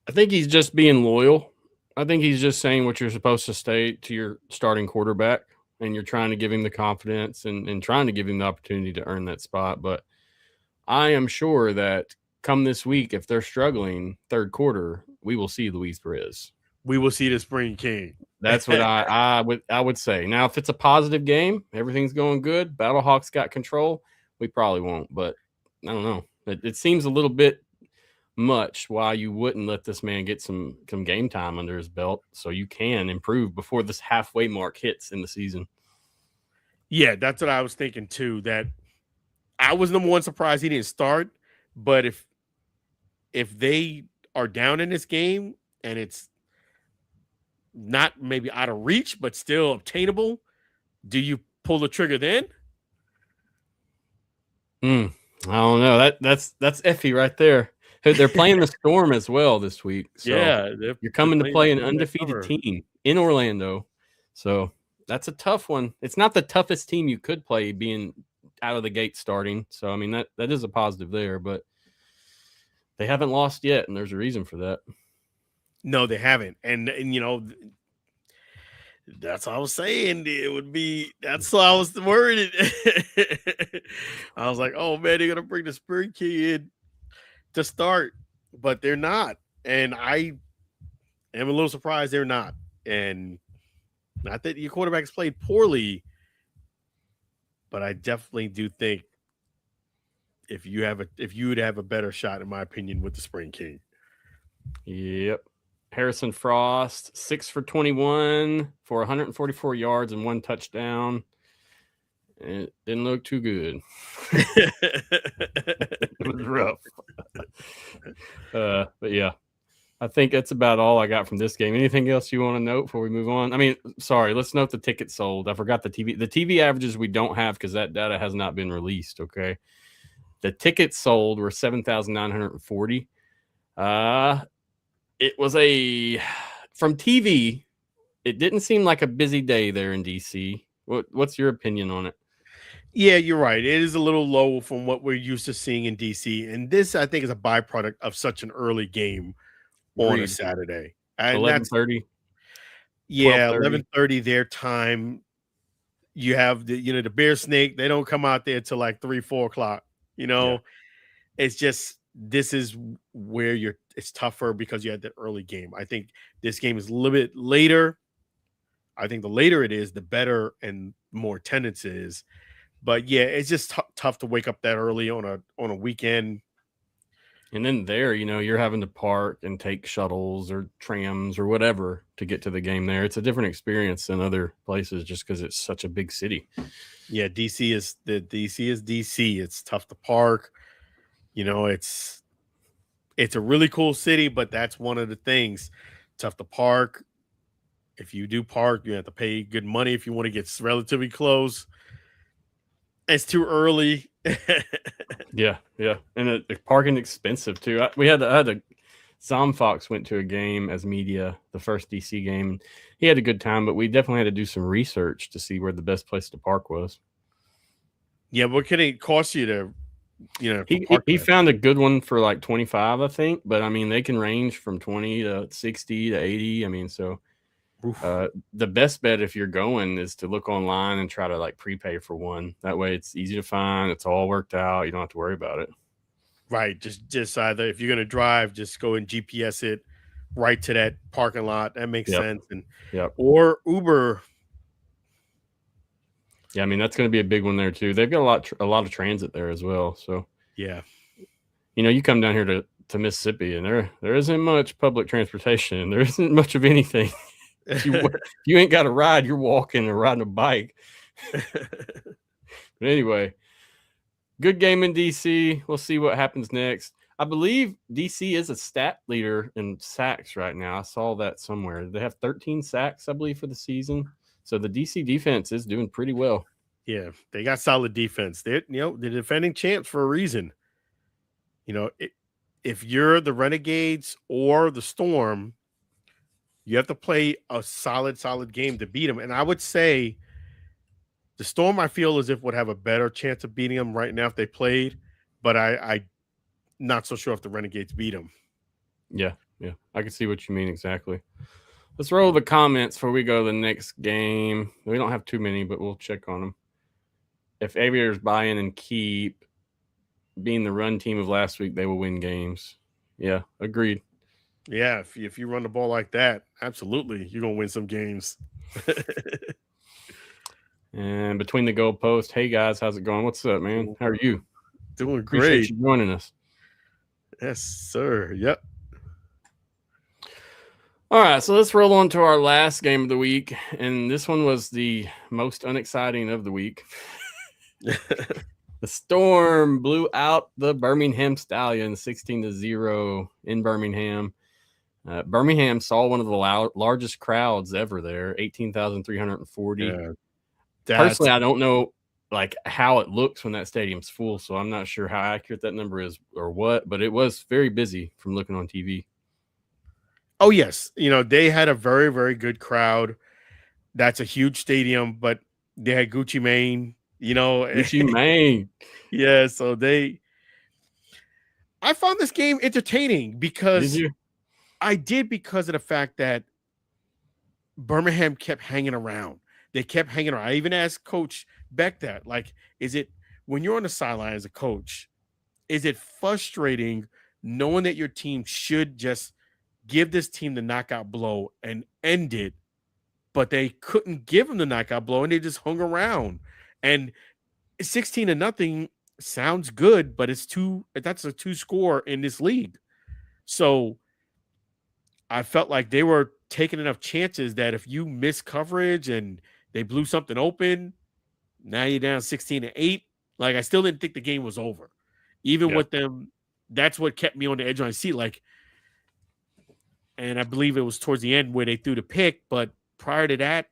I think he's just being loyal. I think he's just saying what you're supposed to say to your starting quarterback, and you're trying to give him the confidence and trying to give him the opportunity to earn that spot. But I am sure that come this week, if they're struggling third quarter, we will see Luis Perez. We will see the Spring King. That's what I would say. Now, if it's a positive game, everything's going good, Battlehawks got control, we probably won't. But I don't know. It seems a little bit much why you wouldn't let this man get some game time under his belt so you can improve before this halfway mark hits in the season. Yeah, that's what I was thinking too. That I was number one surprised he didn't start. But if they are down in this game and it's not maybe out of reach but still obtainable, do you pull the trigger then? I don't know. That's iffy right there. They're playing the Storm as well this week. So yeah, you're coming to play an undefeated team in Orlando. So that's a tough one. It's not the toughest team you could play being out of the gate starting. So, I mean, that is a positive there, but they haven't lost yet, and there's a reason for that. No, they haven't. And that's what I was saying. That's what I was worried. I was like, oh man, they're gonna bring the Spring King in to start, but they're not. And I am a little surprised they're not. And not that your quarterback's played poorly, but I definitely do think if you would have a better shot, in my opinion, with the Spring King. Yep. Harrison Frost, 6 for 21 for 144 yards and 1 touchdown. It didn't look too good. It was rough. But yeah, I think that's about all I got from this game. Anything else you want to note before we move on? I mean, sorry, let's note the tickets sold. I forgot the TV. The TV averages we don't have because that data has not been released, okay? The tickets sold were 7,940. It was a from TV, it didn't seem like a busy day there in DC. What's your opinion on it? Yeah, you're right. It is a little low from what we're used to seeing in DC. And this, I think, is a byproduct of such an early game on a Agreed. Saturday. And that's 11:30, yeah, 12:30. 11:30 their time. You have the bear snake, they don't come out there till like 3, 4 o'clock. Yeah. It's just this is where it's tougher because you had the early game. I think this game is a little bit later. I think the later it is, the better and more attendance is. But yeah, it's just tough to wake up that early on a weekend. And then there, you're having to park and take shuttles or trams or whatever to get to the game there. It's a different experience than other places just because it's such a big city. Yeah, DC is DC. It's tough to park. It's a really cool city, but that's one of the things. Tough to park. If you do park, you have to pay good money if you want to get relatively close. It's too early. Yeah. And the parking expensive too. I had a Zom Fox went to a game as media, the first DC game. He had a good time, but we definitely had to do some research to see where the best place to park was. Yeah, what can it cost you to, He found a good one for like 25, I think, but I mean they can range from 20 to 60 to 80. I mean, so the best bet if you're going is to look online and try to like prepay for one. That way it's easy to find. It's all worked out. You don't have to worry about it. Right. Just either if you're going to drive, just go and GPS it right to that parking lot. That makes sense. And or Uber. Yeah, I mean that's going to be a big one there too. They've got a lot of transit there as well. So yeah, you come down here to Mississippi, and there isn't much public transportation. There isn't much of anything. You ain't got a ride. You're walking or riding a bike. But anyway, good game in DC. We'll see what happens next. I believe DC is a stat leader in sacks right now. I saw that somewhere. They have 13 sacks, I believe, for the season. So the DC defense is doing pretty well. Yeah, they got solid defense. They're defending champs for a reason. If you're the Renegades or the Storm, you have to play a solid game to beat them. And I would say the Storm, I feel as if would have a better chance of beating them right now if they played, but I not so sure if the Renegades beat them. Yeah, I can see what you mean exactly. Let's roll the comments before we go to the next game. We don't have too many, but we'll check on them. If Aviators buy in and keep being the run team of last week, they will win games. Yeah, agreed. Yeah, if you run the ball like that, absolutely, you're going to win some games. And between the goalposts, hey guys, how's it going? What's up, man? How are you? Doing great. Appreciate you joining us. Yes, sir. Yep. All right, so let's roll on to our last game of the week, and this one was the most unexciting of the week. The Storm blew out the Birmingham Stallions 16-0 in Birmingham. Birmingham saw one of the largest crowds ever there, 18,340. Yeah, personally, I don't know like how it looks when that stadium's full, so I'm not sure how accurate that number is or what, but it was very busy from looking on TV. Oh, yes. They had a very, very good crowd. That's a huge stadium, but they had Gucci Mane, Gucci Mane. Yeah, so I found this game entertaining because I did because of the fact that Birmingham kept hanging around. They kept hanging around. I even asked Coach Beck that, like, is it when you're on the sideline as a coach, is it frustrating knowing that your team should just give this team the knockout blow and end it, but they couldn't give them the knockout blow and they just hung around? And 16-0 sounds good, but that's a 2 score in this league. So I felt like they were taking enough chances that if you miss coverage and they blew something open, now you're down 16-8. Like, I still didn't think the game was over. Even with them, that's what kept me on the edge of my seat. Like, and I believe it was towards the end where they threw the pick, but prior to that,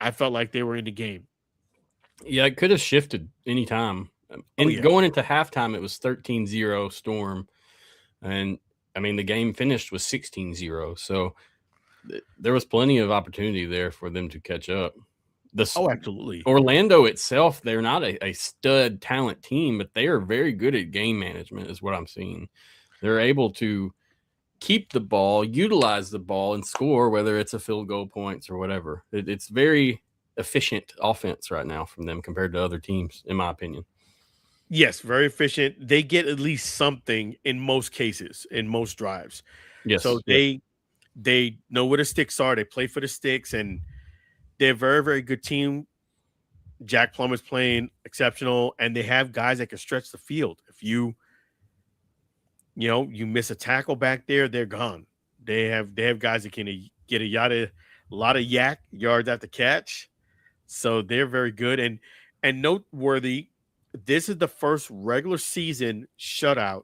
I felt like they were in the game. Yeah, it could have shifted anytime. Going into halftime, it was 13-0 Storm. And, I mean, the game finished with 16-0. So, there was plenty of opportunity there for them to catch up. Oh, absolutely. Orlando itself, they're not a stud talent team, but they are very good at game management, is what I'm seeing. They're able to keep the ball, utilize the ball, and score, whether it's a field goal points or whatever. It's very efficient offense right now from them compared to other teams, in my opinion. Yes, very efficient. They get at least something in most cases, in most drives. Yes. So they know where the sticks are. They play for the sticks, and they're a very, very good team. Jack Plummer's playing exceptional, and they have guys that can stretch the field. If you miss a tackle back there, they're gone. They have guys that can get a lot of yak yards after catch. So they're very good. And noteworthy, this is the first regular season shutout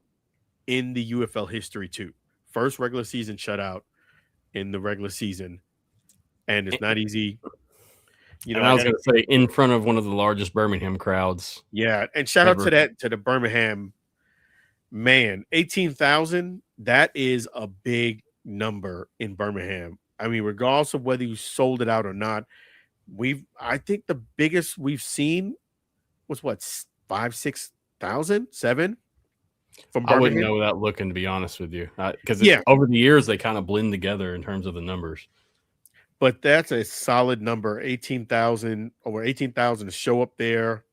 in the UFL history too. First regular season shutout in the regular season. And it's not easy. I was going to say in front of one of the largest Birmingham crowds. Yeah. And shout out to the Birmingham, man, 18,000. That is a big number in Birmingham. I mean, regardless of whether you sold it out or not, I think the biggest we've seen was what, 5,000, 6,000, 7 from Birmingham. I wouldn't know without looking, to be honest with you, because over the years they kind of blend together in terms of the numbers. But that's a solid number, 18,000, over 18,000 to show up there,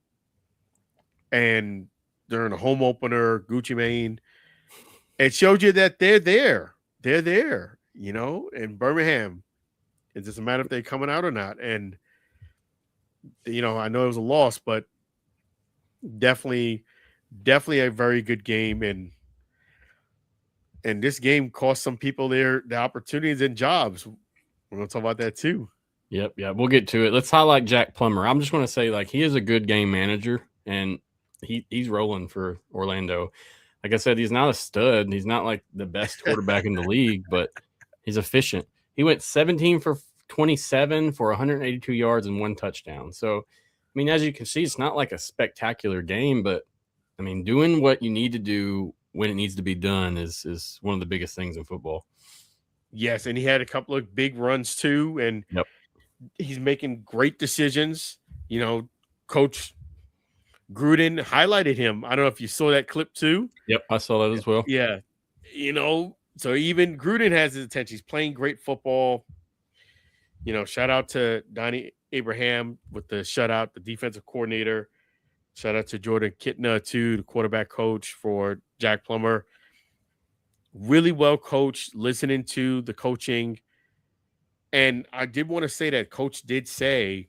and during a home opener, Gucci Mane, it showed you that they're there. They're there, in Birmingham. It's just a matter if they're coming out or not. And, I know it was a loss, but definitely a very good game. And this game cost some people the opportunities and jobs. We're going to talk about that too. Yep. We'll get to it. Let's highlight Jack Plummer. I'm just going to say, he is a good game manager, and he's rolling for Orlando. Like I said, he's not a stud. He's not like the best quarterback in the league, but he's efficient. He went 17 for 27 for 182 yards and 1 touchdown. So, I mean, as you can see, it's not like a spectacular game, but I mean, doing what you need to do when it needs to be done is one of the biggest things in football. Yes, and he had a couple of big runs too, and he's making great decisions. Coach Gruden highlighted him. I don't know if you saw that clip too. Yep, I saw that as well. Yeah. So even Gruden has his attention. He's playing great football. Shout out to Donnie Abraham with the shutout, the defensive coordinator. Shout out to Jordan Kitna too, the quarterback coach for Jack Plummer. Really well coached, listening to the coaching. And I did want to say that coach did say,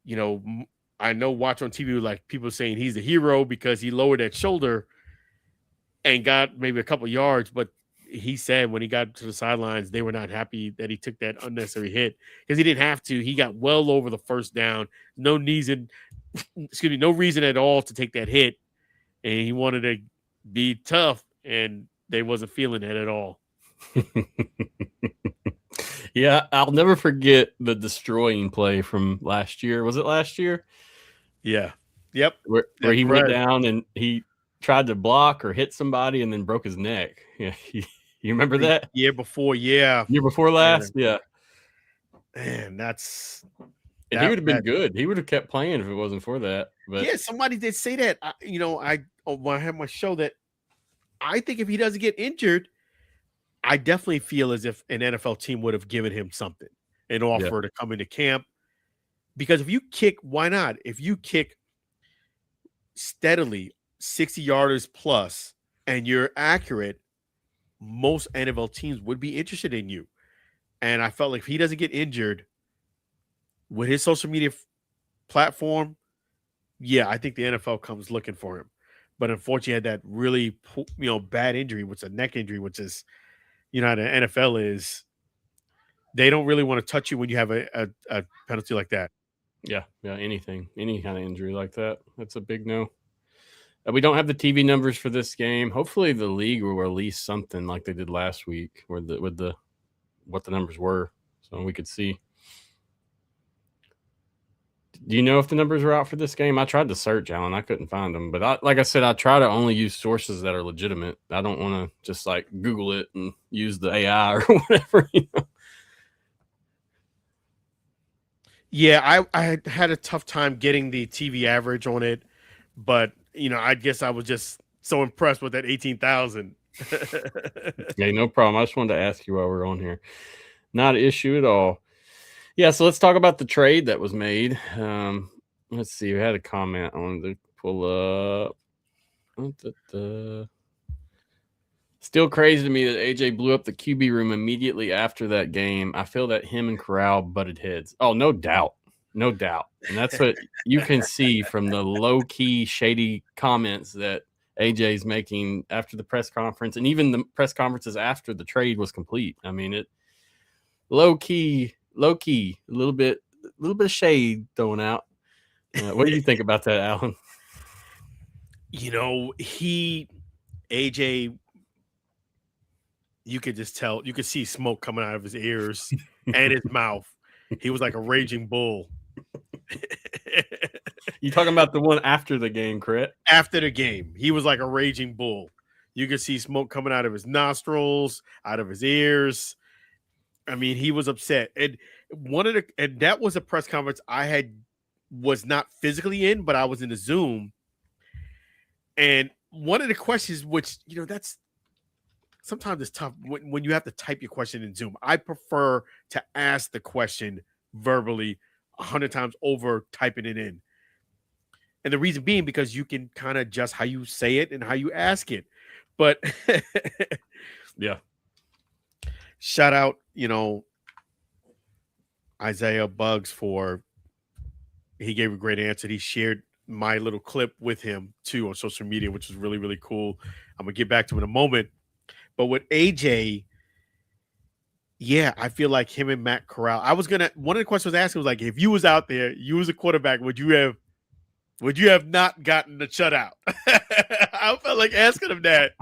I know watch on TV, like people saying he's the hero because he lowered that shoulder and got maybe a couple yards. But he said when he got to the sidelines, they were not happy that he took that unnecessary hit because he didn't have to. He got well over the first down. No reason at all to take that hit. And he wanted to be tough, and they wasn't feeling it at all. Yeah, I'll never forget the destroying play from last year. Was it last year? Yeah. Yep. Where he went down and he tried to block or hit somebody and then broke his neck. Yeah. You remember that? Year before last? Yeah. Man, he would have been good. He would have kept playing if it wasn't for that. But yeah, somebody did say that. When I have my show, that I think if he doesn't get injured, I definitely feel as if an NFL team would have given him something, an offer to come into camp. Because if you kick, why not? If you kick steadily 60 yarders plus and you're accurate, most NFL teams would be interested in you. And I felt like if he doesn't get injured with his social media platform, I think the NFL comes looking for him. But unfortunately, he had that really, bad injury, which is a neck injury, which is, how the NFL is. They don't really want to touch you when you have a penalty like that. Yeah, any kind of injury like that. That's a big no. We don't have the TV numbers for this game. Hopefully, the league will release something like they did last week, with what the numbers were, so we could see. Do you know if the numbers are out for this game? I tried to search, Alan. I couldn't find them. But like I said, I try to only use sources that are legitimate. I don't want to just Google it and use the AI or whatever. Yeah, I had a tough time getting the TV average on it, but I guess I was just so impressed with that 18,000. Yeah, no problem. I just wanted to ask you while we're on here. Not an issue at all. Yeah, so let's talk about the trade that was made. Let's see. We had a comment I wanted to pull up. Still crazy to me that AJ blew up the QB room immediately after that game. I feel that him and Corral butted heads. Oh, no doubt. No doubt. And that's what you can see from the low-key, shady comments that AJ's making after the press conference, and even the press conferences after the trade was complete. I mean, it low-key, a little bit of shade thrown out. What do you think about that, Alan? AJ, you could just tell, you could see smoke coming out of his ears and his mouth. He was like a raging bull. You talking about the one after the game, correct? After the game, he was like a raging bull. You could see smoke coming out of his nostrils, out of his ears. I mean, he was upset. And that was a press conference was not physically in, but I was in the Zoom. And one of the questions, which, that's sometimes it's tough when you have to type your question in Zoom. I prefer to ask the question verbally 100 times over typing it in. And the reason being because you can kind of adjust how you say it and how you ask it. But yeah. Shout out, Isaiah Bugs he gave a great answer. He shared my little clip with him too on social media, which was really, really cool. I'm gonna get back to him in a moment. But with AJ, yeah, I feel like him and Matt Corral. One of the questions I was asking was like, if you was out there, you was a quarterback, would you have not gotten the shutout? I felt like asking him that.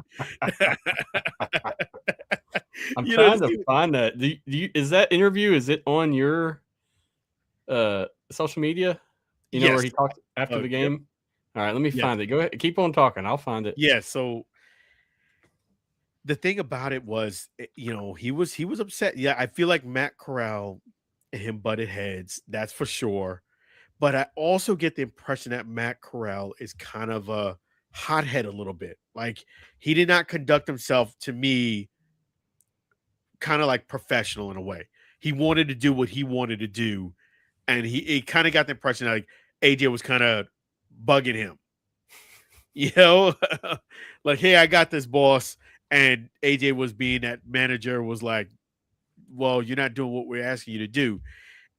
I'm trying to find that. Is that interview? Is it on your social media? Yes. Where he talked after the game? Yep. All right, let me find it. Go ahead, keep on talking. I'll find it. Yeah. So the thing about it was, he was upset. Yeah, I feel like Matt Corral and him butted heads. That's for sure. But I also get the impression that Matt Corral is kind of a hothead a little bit. Like he did not conduct himself to me kind of like professional in a way. He wanted to do what he wanted to do. And he kind of got the impression that like AJ was kind of bugging him. Like, hey, I got this, boss. And AJ was being that manager, was like, well, you're not doing what we're asking you to do.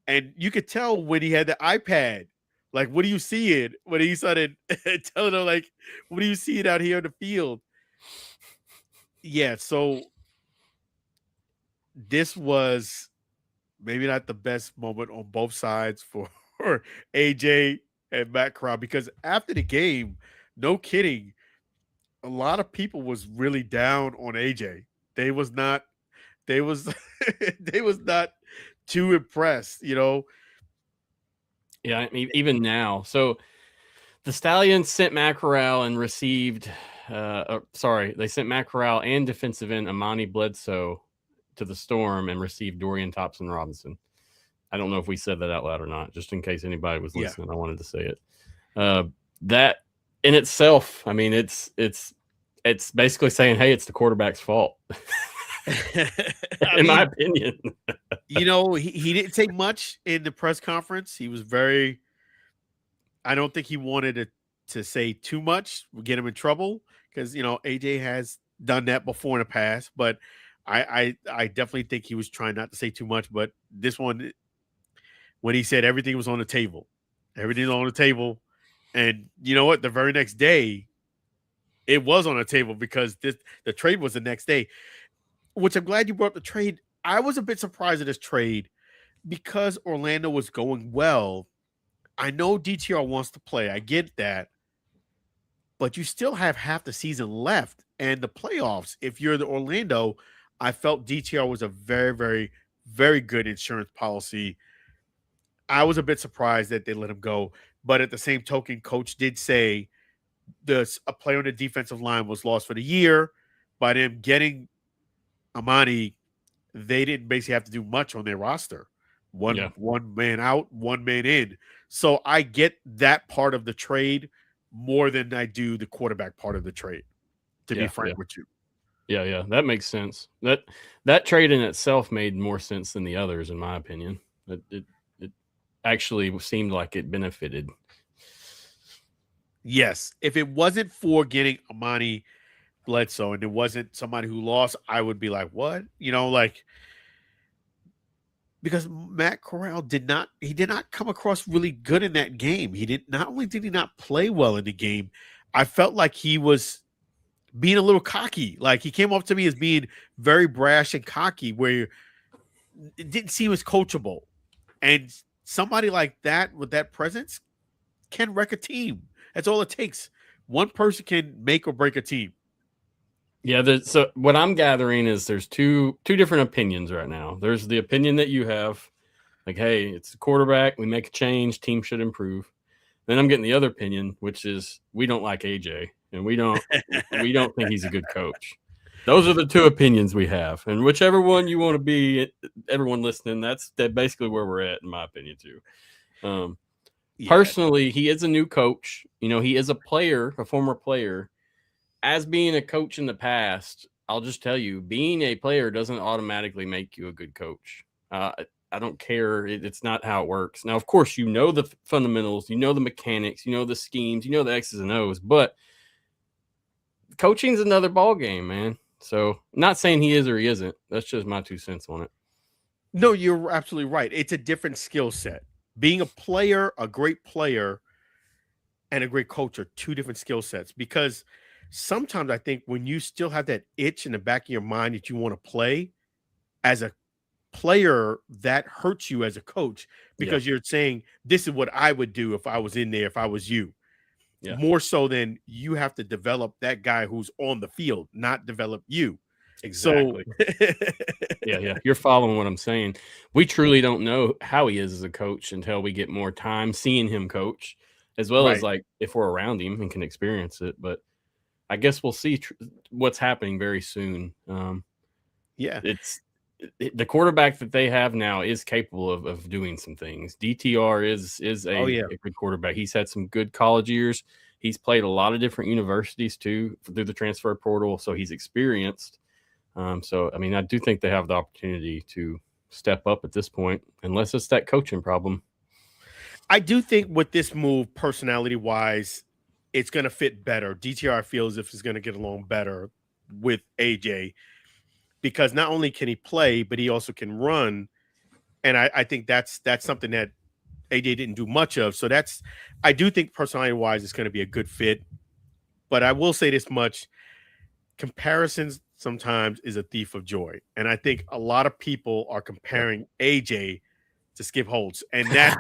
And you could tell when he had the iPad, like, what do you see it? When he started telling him, like, what do you see it out here on the field? Yeah, so this was maybe not the best moment on both sides for AJ and Matt Corral, because after the game, no kidding, a lot of people was really down on AJ. They was not too impressed, Yeah, I mean, even now. So the Stallions sent Matt Corral and received they sent Matt Corral and defensive end Amani Bledsoe to the Storm and received Dorian Thompson-Robinson. I don't know if we said that out loud or not, just in case anybody was listening. I wanted to say it. That in itself, I mean, it's basically saying, hey, it's the quarterback's fault. In my opinion. He didn't say much in the press conference. He was I don't think he wanted to say too much, would get him in trouble, because AJ has done that before in the past. But I definitely think he was trying not to say too much. But this one, when he said everything was on the table, and you know what? The very next day, it was on the table, because the trade was the next day. Which I'm glad you brought up the trade. I was a bit surprised at this trade because Orlando was going well. I know DTR wants to play. I get that. But you still have half the season left and the playoffs. If you're the Orlando, I felt DTR was a very, very, very good insurance policy. I was a bit surprised that they let him go. But at the same token, coach did say a player on the defensive line was lost for the year. By them getting Amani, they didn't basically have to do much on their roster, Yeah. One man out, one man in. So I get that part of the trade more than I do the quarterback part of the trade, to be Yeah. frank with you. Yeah. That makes sense. That trade in itself made more sense than the others, in my opinion. It actually seemed like it benefited. Yes. If it wasn't for getting Amani Bledsoe and it wasn't somebody who lost, I would be like, what? Like, because Matt Corral did not come across really good in that game. Not only did he not play well in the game, I felt like he was being a little cocky. Like he came off to me as being very brash and cocky, where it didn't seem as coachable. And somebody like that with that presence can wreck a team. That's all it takes. One person can make or break a team. Yeah, so what I'm gathering is there's two different opinions right now. There's the opinion that you have, like, hey, it's the quarterback, we make a change, team should improve. Then I'm getting the other opinion, which is we don't like AJ and we don't think he's a good coach. Those are the two opinions we have, and whichever one you want to be, everyone listening, that's basically where we're at, in my opinion, too. Personally, he is a new coach. He is a player, a former player. As being a coach in the past, I'll just tell you, being a player doesn't automatically make you a good coach. I don't care. It's not how it works. Now, of course, the fundamentals, the mechanics, the schemes, the X's and O's, but coaching's another ball game, man. So, not saying he is or he isn't. That's just my 2 cents on it. No, you're absolutely right. It's a different skill set. Being a player, a great player, and a great coach are two different skill sets, because sometimes I think when you still have that itch in the back of your mind that you want to play as a player, that hurts you as a coach, because you're saying, this is what I would do if I was in there, if I was you. Yeah. More so than you have to develop that guy who's on the field, not develop you. Exactly. So Yeah. You're following what I'm saying. We truly don't know how he is as a coach until we get more time seeing him coach, as well as like if we're around him and can experience it. But I guess we'll see what's happening very soon. It's the quarterback that they have now is capable of doing some things. DTR is a good quarterback. He's had some good college years. He's played a lot of different universities too through the transfer portal, so he's experienced. So I mean, I do think they have the opportunity to step up at this point, unless it's that coaching problem. I do think with this move, personality wise, it's going to fit better. DTR feels if it's going to get along better with AJ, because not only can he play, but he also can run. And I think that's something that AJ didn't do much of. So I do think personality wise, it's going to be a good fit. But I will say this much: comparisons sometimes is a thief of joy. And I think a lot of people are comparing AJ to Skip Holtz. And that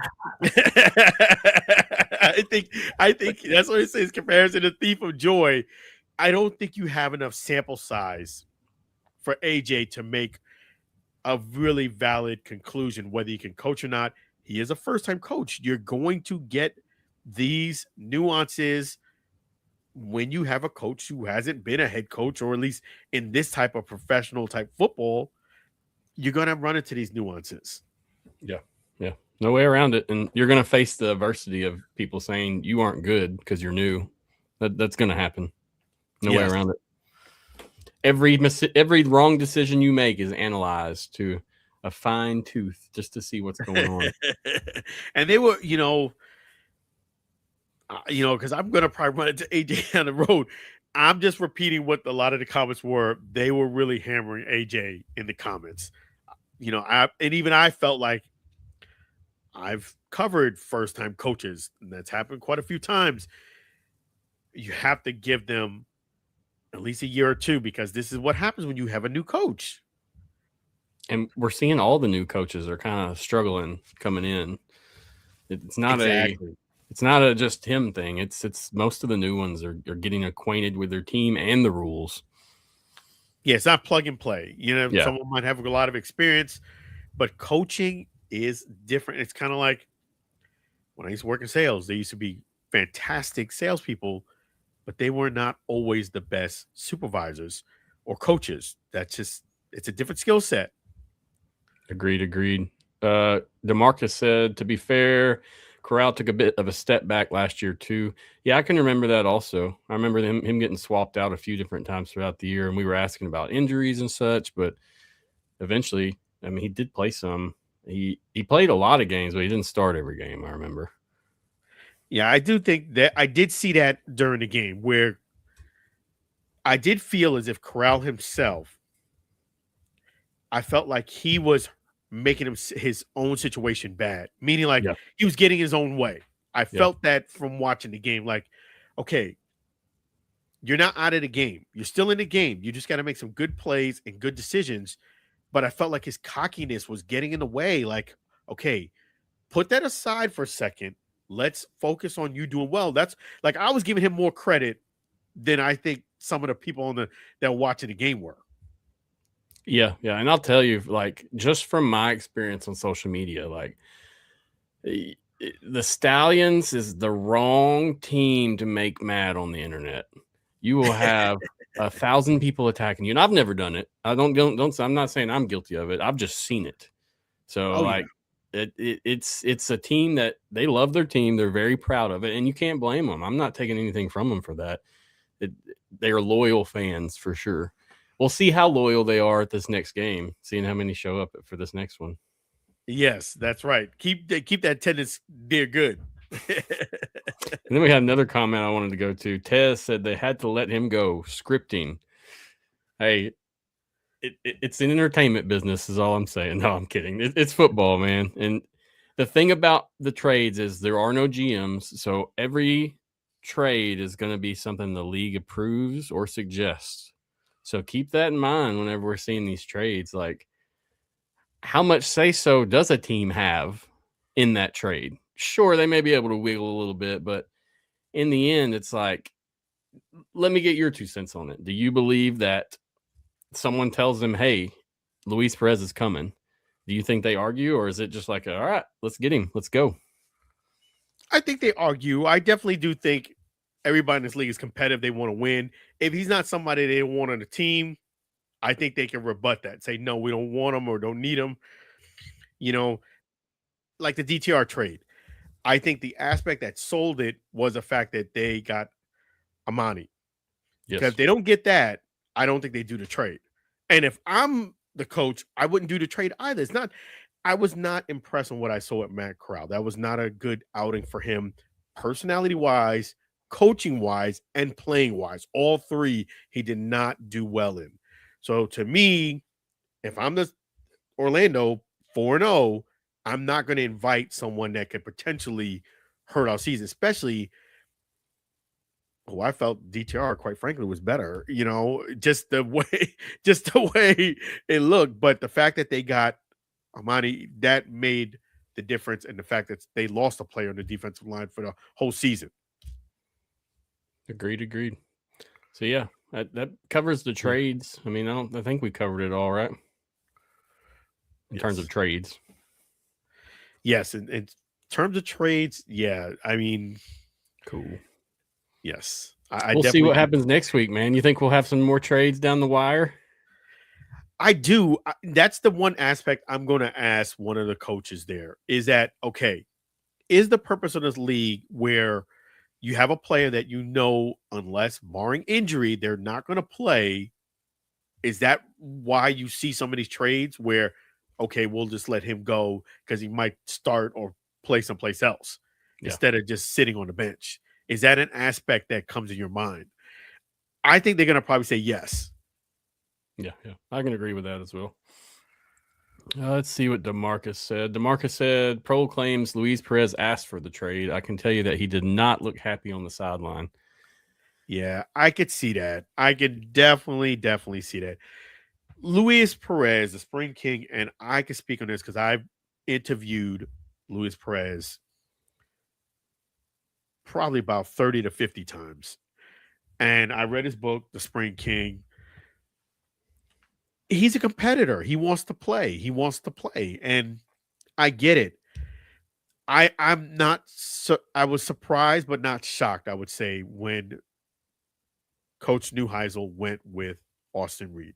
I think that's what it says, comparison to thief of joy. I don't think you have enough sample size for AJ to make a really valid conclusion whether he can coach or not. He is a first-time coach. You're going to get these nuances when you have a coach who hasn't been a head coach, or at least in this type of professional type football. You're going to run into these nuances. Yeah. No way around it. And you're going to face the adversity of people saying you aren't good because you're new. That's going to happen. No way around it. Every wrong decision you make is analyzed to a fine tooth just to see what's going on. And they were, because I'm going to probably run into AJ down the road. I'm just repeating what a lot of the comments were. They were really hammering AJ in the comments. And even I felt like I've covered first-time coaches, and that's happened quite a few times. You have to give them at least a year or two, because this is what happens when you have a new coach. And we're seeing all the new coaches are kind of struggling coming in. It's not a just him thing. It's most of the new ones are getting acquainted with their team and the rules. Yeah, it's not plug and play. Someone might have a lot of experience, but coaching is different. It's kind of like when I used to work in sales. They used to be fantastic salespeople, but they were not always the best supervisors or coaches. It's a different skill set. Agreed. DeMarcus said, to be fair, Corral took a bit of a step back last year too. Yeah, I can remember that also. I remember him getting swapped out a few different times throughout the year, and we were asking about injuries and such, but eventually, I mean, he did play some. He played a lot of games, but he didn't start every game, I remember. Yeah, I do think that I did see that during the game where I did feel as if Corral himself, I felt like he was making his own situation bad, meaning like Yeah, he was getting his own way. I yeah. felt that from watching the game. Like, okay, you're not out of the game. You're still in the game. You just got to make some good plays and good decisions. But I felt like his cockiness was getting in the way. Like, okay, put that aside for a second. Let's focus on you doing well. That's like I was giving him more credit than I think some of the people on that were watching the game were. Yeah, yeah. And I'll tell you, like, just from my experience on social media, like, the Stallions is the wrong team to make mad on the internet. You will have 1,000 people attacking you, and I've never done it. I don't. I'm not saying I'm guilty of it. I've just seen it. So, Oh yeah. like, it's a team that they love their team. They're very proud of it, and you can't blame them. I'm not taking anything from them for that. They are loyal fans for sure. We'll see how loyal they are at this next game, seeing how many show up for this next one. Yes, that's right. Keep that attendance there good. And then we had another comment I wanted to go to. Tez said they had to let him go. Scripting. Hey, it's an entertainment business, is all I'm saying. No, I'm kidding. It's football, man. And the thing about the trades is there are no GMs, so every trade is going to be something the league approves or suggests. So keep that in mind whenever we're seeing these trades. Like, how much say so does a team have in that trade? Sure, they may be able to wiggle a little bit, but in the end, it's like, let me get your 2 cents on it. Do you believe that someone tells them, hey, Luis Perez is coming? Do you think they argue, or is it just like, all right, let's get him, let's go? I think they argue. I definitely do think everybody in this league is competitive. They want to win. If he's not somebody they want on the team, I think they can rebut that. Say, no, we don't want him or don't need him. You know, like the DTR trade. I think the aspect that sold it was the fact that they got Amani. Because Yes. if they don't get that, I don't think they do the trade. And if I'm the coach, I wouldn't do the trade either. It's not, I was not impressed with what I saw at Matt Corral. That was not a good outing for him, personality wise, coaching wise, and playing wise. All three he did not do well in. So to me, if I'm the Orlando 4-0, I'm not going to invite someone that could potentially hurt our season, especially who I felt DTR, quite frankly, was better, just the way, just the way it looked. But the fact that they got Amani, that made the difference, and the fact that they lost a player on the defensive line for the whole season. Agreed. So yeah, that covers the trades. I mean, I think we covered it all, right? In terms of trades. Yes, in terms of trades, yeah. I mean, cool. Yes. We'll see what happens next week, man. You think we'll have some more trades down the wire? I do. That's the one aspect I'm going to ask one of the coaches there is that, okay, is the purpose of this league where you have a player that unless barring injury, they're not going to play? Is that why you see some of these trades where, okay, we'll just let him go because he might start or play someplace else instead of just sitting on the bench? Is that an aspect that comes in your mind? I think they're going to probably say yes. Yeah. I can agree with that as well. Let's see what DeMarcus said. DeMarcus said, Pro claims Luis Perez asked for the trade. I can tell you that he did not look happy on the sideline. Yeah, I could see that. I could definitely see that. Luis Perez, the Spring King, and I can speak on this because I've interviewed Luis Perez probably about 30 to 50 times. And I read his book, The Spring King. He's a competitor. He wants to play. And I get it. I'm not so I was surprised but not shocked, I would say, when Coach Neuheisel went with Austin Reed.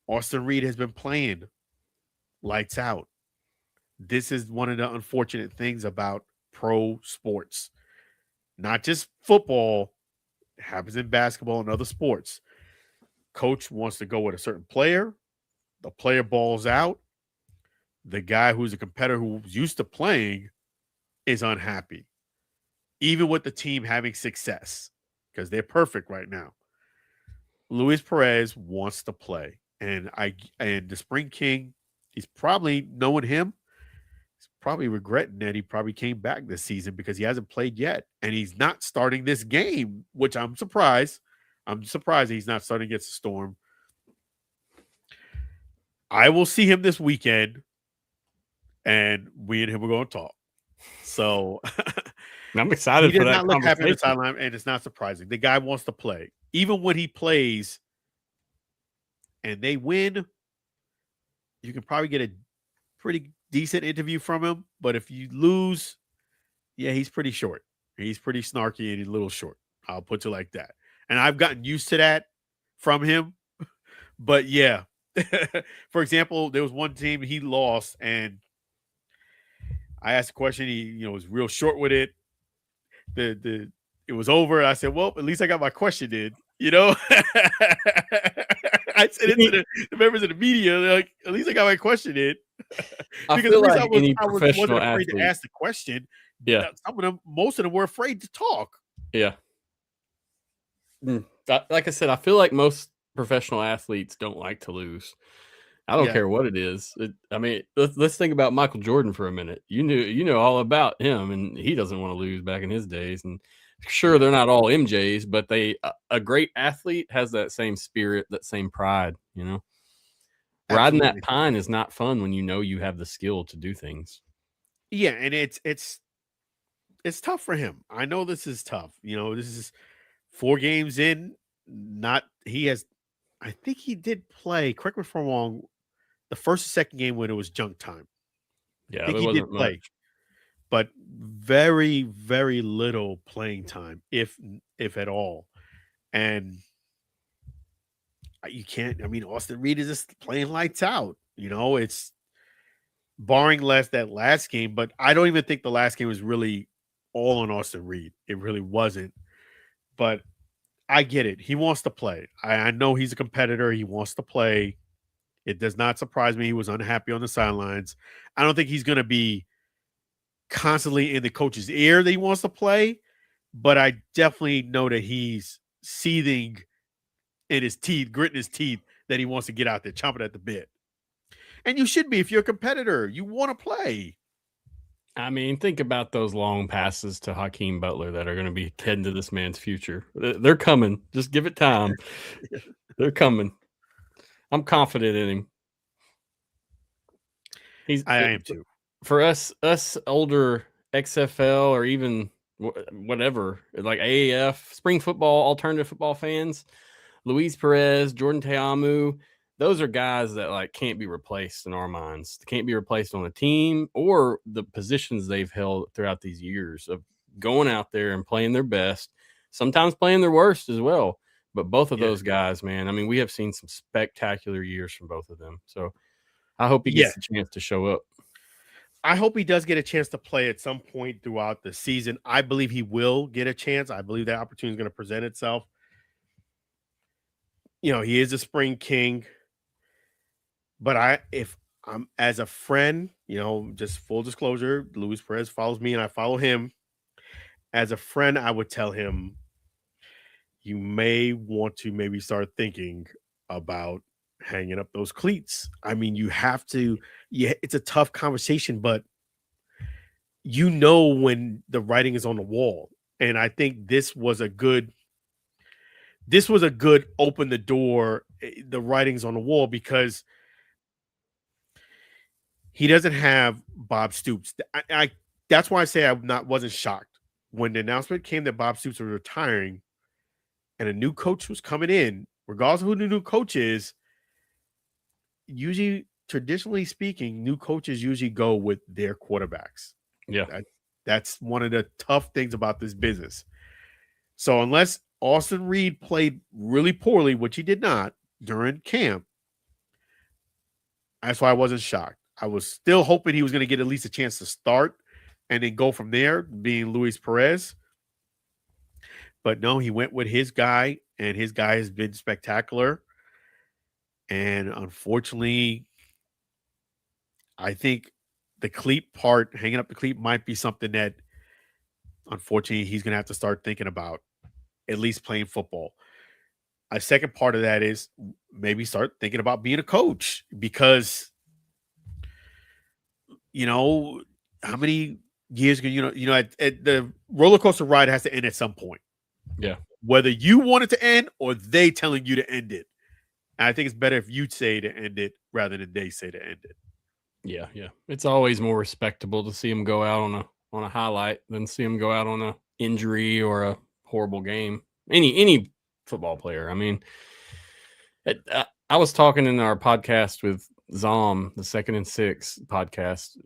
Austin Reed has been playing lights out. This is one of the unfortunate things about pro sports, not just football. It happens in basketball and other sports. Coach wants to go with a certain player. The player balls out. The guy who's a competitor who's used to playing is unhappy, even with the team having success because they're perfect right now. Luis Perez wants to play, and the Spring King, he's probably knowing him. He's probably regretting that he probably came back this season because he hasn't played yet, and he's not starting this game, which I'm surprised. I'm surprised he's not starting against the Storm. I will see him this weekend, and we and him are going to talk. So I'm excited for that. He does not look happy on the sideline, and it's not surprising. The guy wants to play. Even when he plays and they win, you can probably get a pretty decent interview from him. But if you lose, yeah, he's pretty short. He's pretty snarky and he's a little short. I'll put it like that. And I've gotten used to that from him. But yeah, for example, there was one team he lost, and I asked a question. He, was real short with it. It was over. I said, well, at least I got my question in, I said it to the members of the media, like, at least I got my question in. Because at least I wasn't afraid to ask the question. Yeah. Most of them were afraid to talk. Yeah. Like I said, I feel like most professional athletes don't like to lose. I don't care what it is. Let's think about Michael Jordan for a minute. You know all about him, and he doesn't want to lose back in his days. And sure, they're not all MJs, but a great athlete has that same spirit, that same pride. Absolutely. Riding that pine is not fun when you have the skill to do things. Yeah, and it's tough for him. I know this is tough. This is 4 games in. I think he did play. Correct me if I'm wrong. The first and second game when it was junk time. Yeah, I think he did play, but very, very little playing time, if at all. And you can't. Austin Reed is just playing lights out. It's barring that last game, but I don't even think the last game was really all on Austin Reed. It really wasn't. But I get it. He wants to play. I know he's a competitor. He wants to play. It does not surprise me he was unhappy on the sidelines. I don't think he's going to be constantly in the coach's ear that he wants to play, but I definitely know that he's seething in his teeth, gritting his teeth, that he wants to get out there, chomping at the bit. And you should be. If you're a competitor, you want to play. Think about those long passes to Hakeem Butler that are going to be heading to this man's future. They're coming. Just give it time. They're coming. I'm confident in him. I am too. For us older XFL or even whatever, like AAF, spring football, alternative football fans, Luis Perez, Jordan Teamu, those are guys that can't be replaced in our minds. They can't be replaced on the team or the positions they've held throughout these years of going out there and playing their best, sometimes playing their worst as well. But both of those guys, man, we have seen some spectacular years from both of them. So I hope he gets a chance to show up. I hope he does get a chance to play at some point throughout the season. I believe he will get a chance. I believe that opportunity is going to present itself. He is a Spring King. But if I'm as a friend, just full disclosure, Luis Perez follows me and I follow him. As a friend, I would tell him, you may want to maybe start thinking about hanging up those cleats. You have to. Yeah, it's a tough conversation, but when the writing is on the wall. And I think this was a good open the door, the writing's on the wall, because he doesn't have Bob Stoops. That's why I say wasn't shocked when the announcement came that Bob Stoops was retiring and a new coach was coming in, regardless of who the new coach is. Usually, traditionally speaking, new coaches usually go with their quarterbacks. Yeah. That's one of the tough things about this business. So unless Austin Reed played really poorly, which he did not during camp, that's why I wasn't shocked. I was still hoping he was going to get at least a chance to start and then go from there, being Luis Perez. But no, he went with his guy, and his guy has been spectacular. And unfortunately, I think the cleat part, hanging up the cleat, might be something that, unfortunately, he's going to have to start thinking about, at least playing football. A second part of that is maybe start thinking about being a coach, because, how many years can at the roller coaster ride has to end at some point. Yeah. Whether you want it to end or they telling you to end it. And I think it's better if you say to end it rather than they say to end it. Yeah, yeah. It's always more respectable to see him go out on a highlight than see him go out on a injury or a horrible game. Any football player. I mean, I was talking in our podcast with Zom, the 2nd and 6 podcast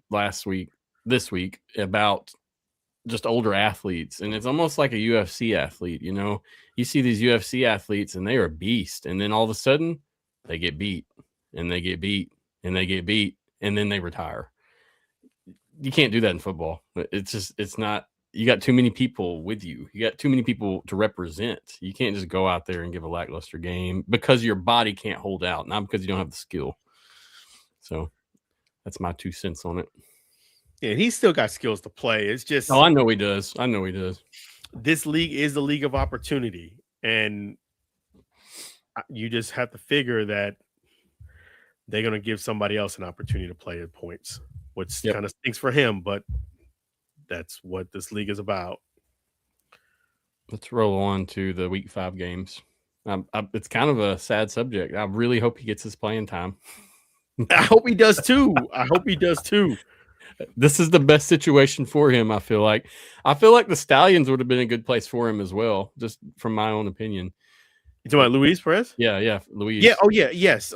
this week, about just older athletes, and it's almost like a UFC athlete. You see these UFC athletes and they are a beast, and then all of a sudden they get beat and they get beat and they get beat and then they retire. You can't do that in football. It's not. You got too many people with you. You got too many people to represent. You can't just go out there and give a lackluster game because your body can't hold out, not because you don't have the skill. So that's my 2 cents on it. Yeah, he's still got skills to play. It's just, I know he does. This league is the league of opportunity, and you just have to figure that they're going to give somebody else an opportunity to play at points, which kind of stinks for him, but that's what this league is about. Let's roll on to the week 5 games. It's kind of a sad subject. I really hope he gets his playing time. I hope he does too. This is the best situation for him. I feel like the Stallions would have been a good place for him as well, just from my own opinion. You talking about Luis Perez? Yeah, Luis. Yeah. Oh yeah. Yes.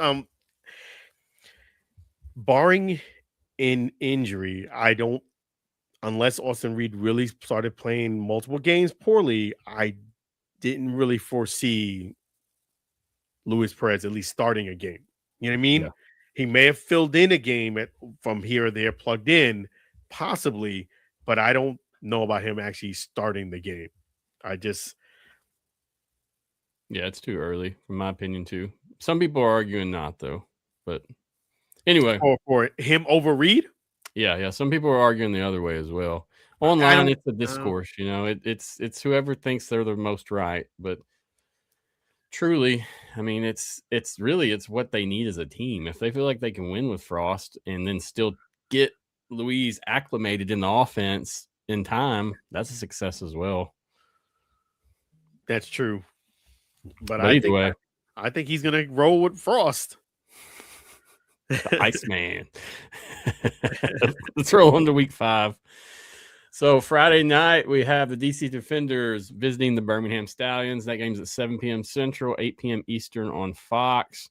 Barring an injury, unless Austin Reed really started playing multiple games poorly, I didn't really foresee Luis Perez at least starting a game. You know what I mean? Yeah. He may have filled in a game from here or there, plugged in, possibly, but I don't know about him actually starting the game. It's too early, in my opinion, too. Some people are arguing not, though. But anyway. For him over Reed? Yeah. Some people are arguing the other way as well. Online, it's a discourse, It's whoever thinks they're the most right. But truly, I mean, it's what they need as a team. If they feel like they can win with Frost and then still get Louise acclimated in the offense in time, that's a success as well. That's true. But either way, I think he's going to roll with Frost. The Iceman. Let's roll on to week 5. So Friday night, we have the DC Defenders visiting the Birmingham Stallions. That game's at 7 p.m. Central, 8 p.m. Eastern on Fox.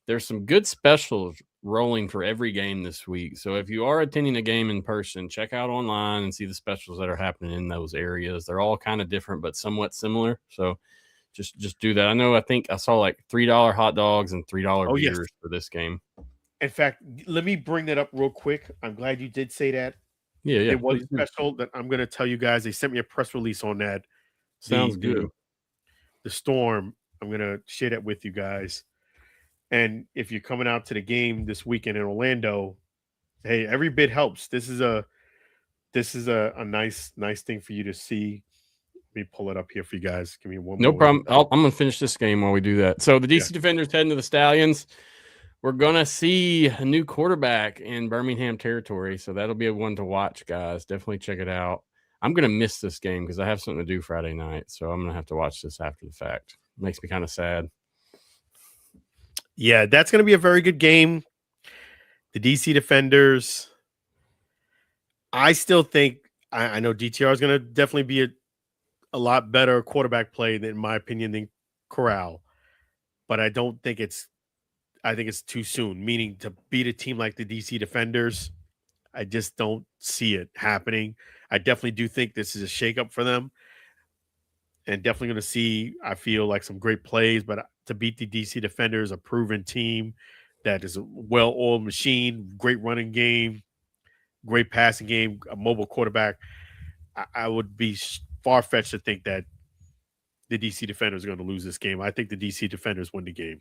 There's some good specials rolling for every game this week. So if you are attending a game in person, check out online and see the specials that are happening in those areas. They're all kind of different, but somewhat similar. So just do that. I think I saw like $3 hot dogs and $3 beers for this game. In fact, let me bring that up real quick. I'm glad you did say that. Yeah. It was special that I'm going to tell you guys. They sent me a press release on that. Sounds good. The Storm. I'm going to share that with you guys. And if you're coming out to the game this weekend in Orlando, hey, every bit helps. This is a nice thing for you to see. Let me pull it up here for you guys. Give me one. No problem. I'm going to finish this game while we do that. So the DC Defenders heading to the Stallions. We're going to see a new quarterback in Birmingham territory, so that'll be a one to watch, guys. Definitely check it out. I'm going to miss this game because I have something to do Friday night, so I'm going to have to watch this after the fact. It makes me kind of sad. Yeah, that's going to be a very good game. The DC Defenders, I still think, I know DTR is going to definitely be a lot better quarterback play, in my opinion, than Corral, but I think it's too soon, meaning to beat a team like the DC Defenders. I just don't see it happening. I definitely do think this is a shakeup for them, and definitely going to see, I feel like, some great plays, but to beat the DC Defenders, a proven team, that is a well-oiled machine, great running game, great passing game, a mobile quarterback. I would be far-fetched to think that the DC Defenders are going to lose this game. I think the DC Defenders win the game.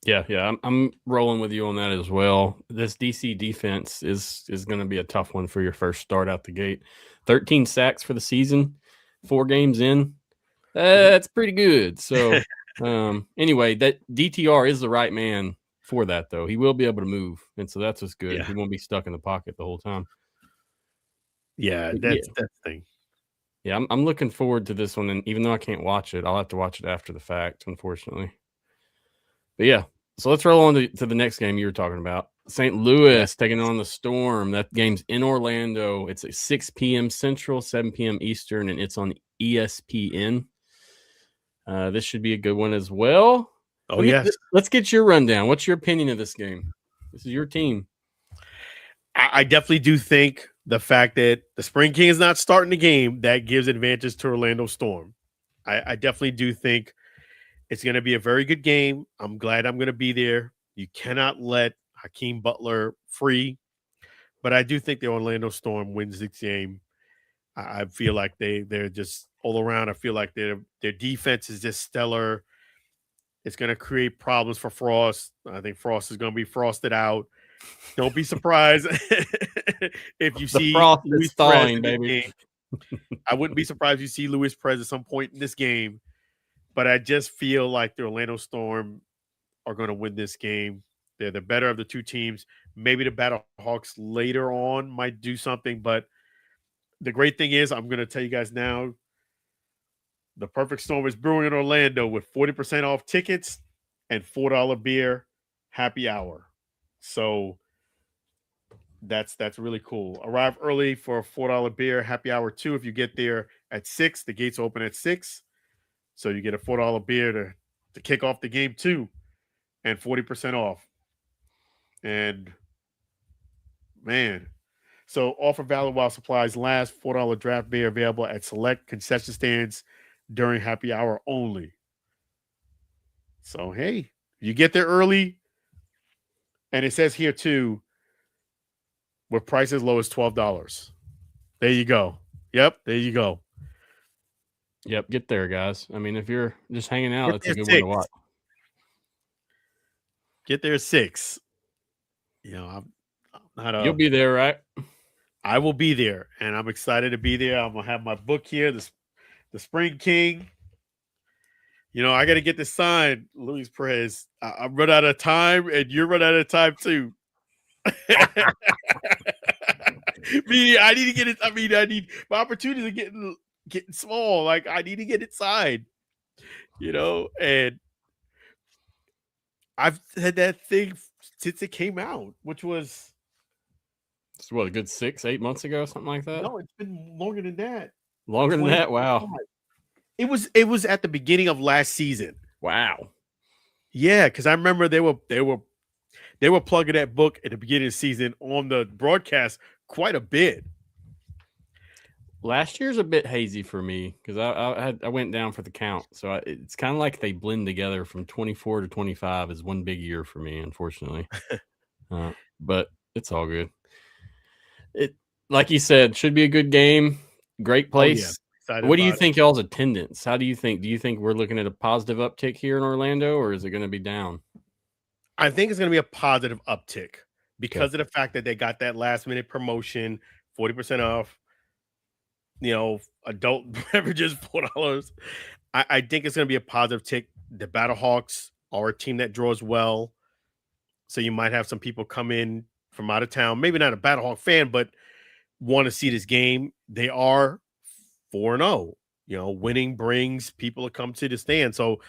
Yeah, I'm rolling with you on that as well. This DC defense is going to be a tough one for your first start out the gate. 13 sacks for the season, 4 games in. That's pretty good. So, anyway, that DTR is the right man for that, though. He will be able to move, and so that's what's good. Yeah. He won't be stuck in the pocket the whole time. Yeah, that's the thing. Yeah, I'm looking forward to this one, and even though I can't watch it, I'll have to watch it after the fact, unfortunately. But yeah, so let's roll on to the next game you were talking about. St. Louis taking on the Storm. That game's in Orlando. It's at 6 p.m. Central, 7 p.m. Eastern, and it's on ESPN. This should be a good one as well. Oh, yes. Let's get your rundown. What's your opinion of this game? This is your team. I definitely do think the fact that the Spring King is not starting the game, that gives advantage to Orlando Storm. I definitely do think it's going to be a very good game. I'm glad I'm going to be there. You cannot let Hakeem Butler free. But I do think the Orlando Storm wins this game. I feel like they're just all around. I feel like their defense is just stellar. It's going to create problems for Frost. I think Frost is going to be frosted out. Don't be surprised if you see Luis Perez in this game. I wouldn't be surprised if you see Luis Perez at some point in this game. But I just feel like the Orlando Storm are going to win this game. They're the better of the two teams. Maybe the Battlehawks later on might do something. But the great thing is, I'm going to tell you guys now, the perfect storm is brewing in Orlando with 40% off tickets and $4 beer happy hour. So that's really cool. Arrive early for a $4 beer happy hour too. If you get there at 6, the gates open at 6. So you get a $4 beer to kick off the game too, and 40% off. And man, so offer valid while supplies last. $4 draft beer available at select concession stands during happy hour only. So hey, you get there early, and it says here too, with prices as low as $12. There you go. Yep, there you go. Yep, get there, guys. I mean, if you're just hanging out, it's a good one to watch. Get there at 6. You know, I'm not You'll be there, right? I will be there, and I'm excited to be there. I'm gonna have my book here, the Spring King. You know, I got to get this signed, Luis Perez. I'm run out of time, and you're run out of time too. I need to get it. I need my opportunities are getting small. Like I need to get it signed, you know. And I've had that thing since it came out, which was what, a good 6-8 months ago, something like that. No, it's been longer than that. Longer than that, wow. It was at the beginning of last season. Wow. Yeah, because I remember they were plugging that book at the beginning of the season on the broadcast quite a bit. Last year's a bit hazy for me because I went down for the count, so it's kind of like they blend together from 24 to 25 is one big year for me, unfortunately. But it's all good. It, like you said, should be a good game. Great place. Oh, yeah. What do you think y'all's attendance? How do you think? Do you think we're looking at a positive uptick here in Orlando, or is it going to be down? I think it's going to be a positive uptick because of the fact that they got that last minute promotion, 40% off. You know, adult beverages, $4. I think it's going to be a positive tick. The Battlehawks are a team that draws well, so you might have some people come in from out of town, maybe not a Battlehawk fan, but want to see this game. They are 4-0. You know, winning brings people to come to the stand. So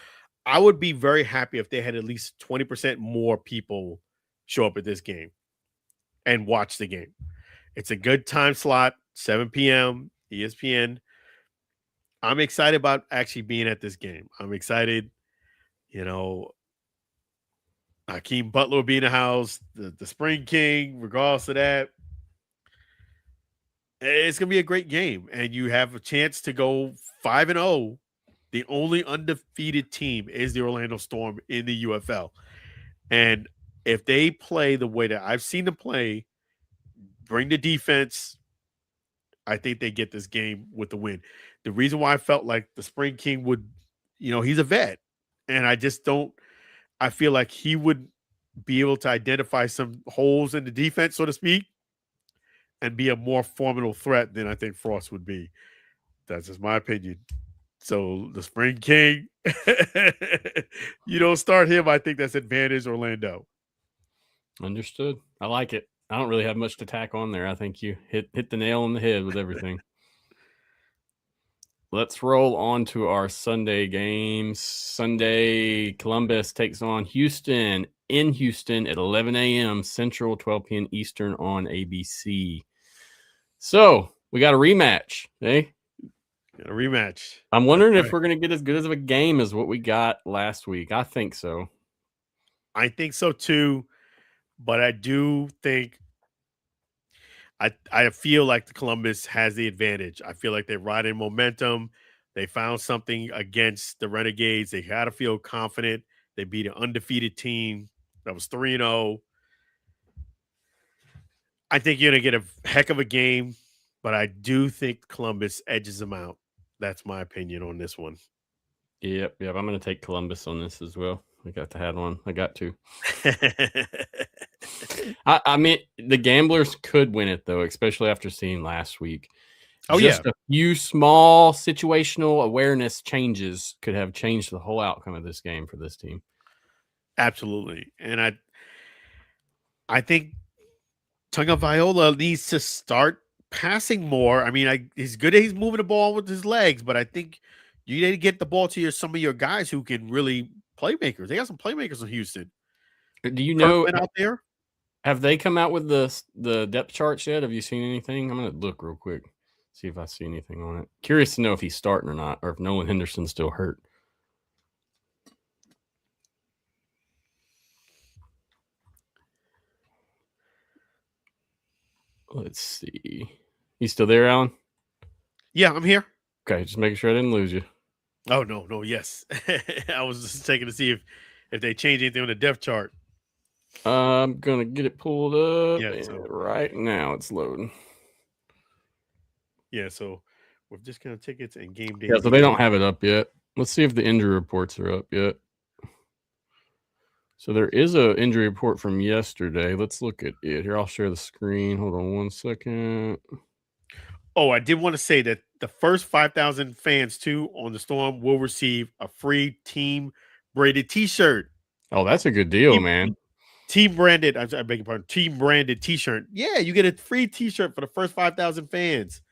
I would be very happy if they had at least 20% more people show up at this game and watch the game. It's a good time slot, 7 p.m., ESPN. I'm excited about actually being at this game. I'm excited. You know, Hakeem Butler will be in the house, the Spring King, regardless of that. It's going to be a great game, and you have a chance to go 5-0. The only undefeated team is the Orlando Storm in the UFL. And if they play the way that I've seen them play, bring the defense, I think they get this game with the win. The reason why I felt like the Spring King would, he's a vet, and I just don't. I feel like he would be able to identify some holes in the defense, so to speak, and be a more formidable threat than I think Frost would be. That's just my opinion. So the Spring King, you don't start him. I think that's advantage Orlando. Understood. I like it. I don't really have much to tack on there. I think you hit the nail on the head with everything. Let's roll on to our Sunday games. Sunday, Columbus takes on Houston in Houston at 11 a.m. Central, 12 p.m. Eastern on ABC. So we got a rematch, eh? Got a rematch. I'm wondering if we're going to get as good as of a game as what we got last week. I think so. I think so too, but I do think I feel like the Columbus has the advantage. I feel like they're riding momentum. They found something against the Renegades. They got to feel confident. They beat an undefeated team that was 3-0. I think you're going to get a heck of a game, but I do think Columbus edges them out. That's my opinion on this one. Yep. I'm going to take Columbus on this as well. I got to have one. I got to. I mean, the Gamblers could win it, though, especially after seeing last week. Just a few small situational awareness changes could have changed the whole outcome of this game for this team. Absolutely. And I think Tagovailoa needs to start passing more. I mean, he's good at he's moving the ball with his legs, but I think you need to get the ball to some of your guys who can really playmakers. They got some playmakers in Houston. Do you know out there? Have they come out with the depth charts yet? Have you seen anything? I'm gonna look real quick, see if I see anything on it. Curious to know if he's starting or not, or if Nolan Henderson's still hurt. Let's see. You still there, Alan? Yeah, I'm here. Okay, just making sure I didn't lose you. Oh no, yes. I was just checking to see if they change anything on the depth chart. I'm gonna get it pulled up. Yeah, right now it's loading. Yeah, so with discount tickets and game day. Yeah, so they don't have it up yet. Let's see if the injury reports are up yet. So there is an injury report from yesterday. Let's look at it. Here, I'll share the screen. Hold on one second. Oh, I did want to say that the first 5,000 fans, too, on the Storm will receive a free team braided T-shirt. Oh, that's a good deal, man. Team branded, I beg your pardon, team branded T-shirt. Yeah, you get a free T-shirt for the first 5,000 fans.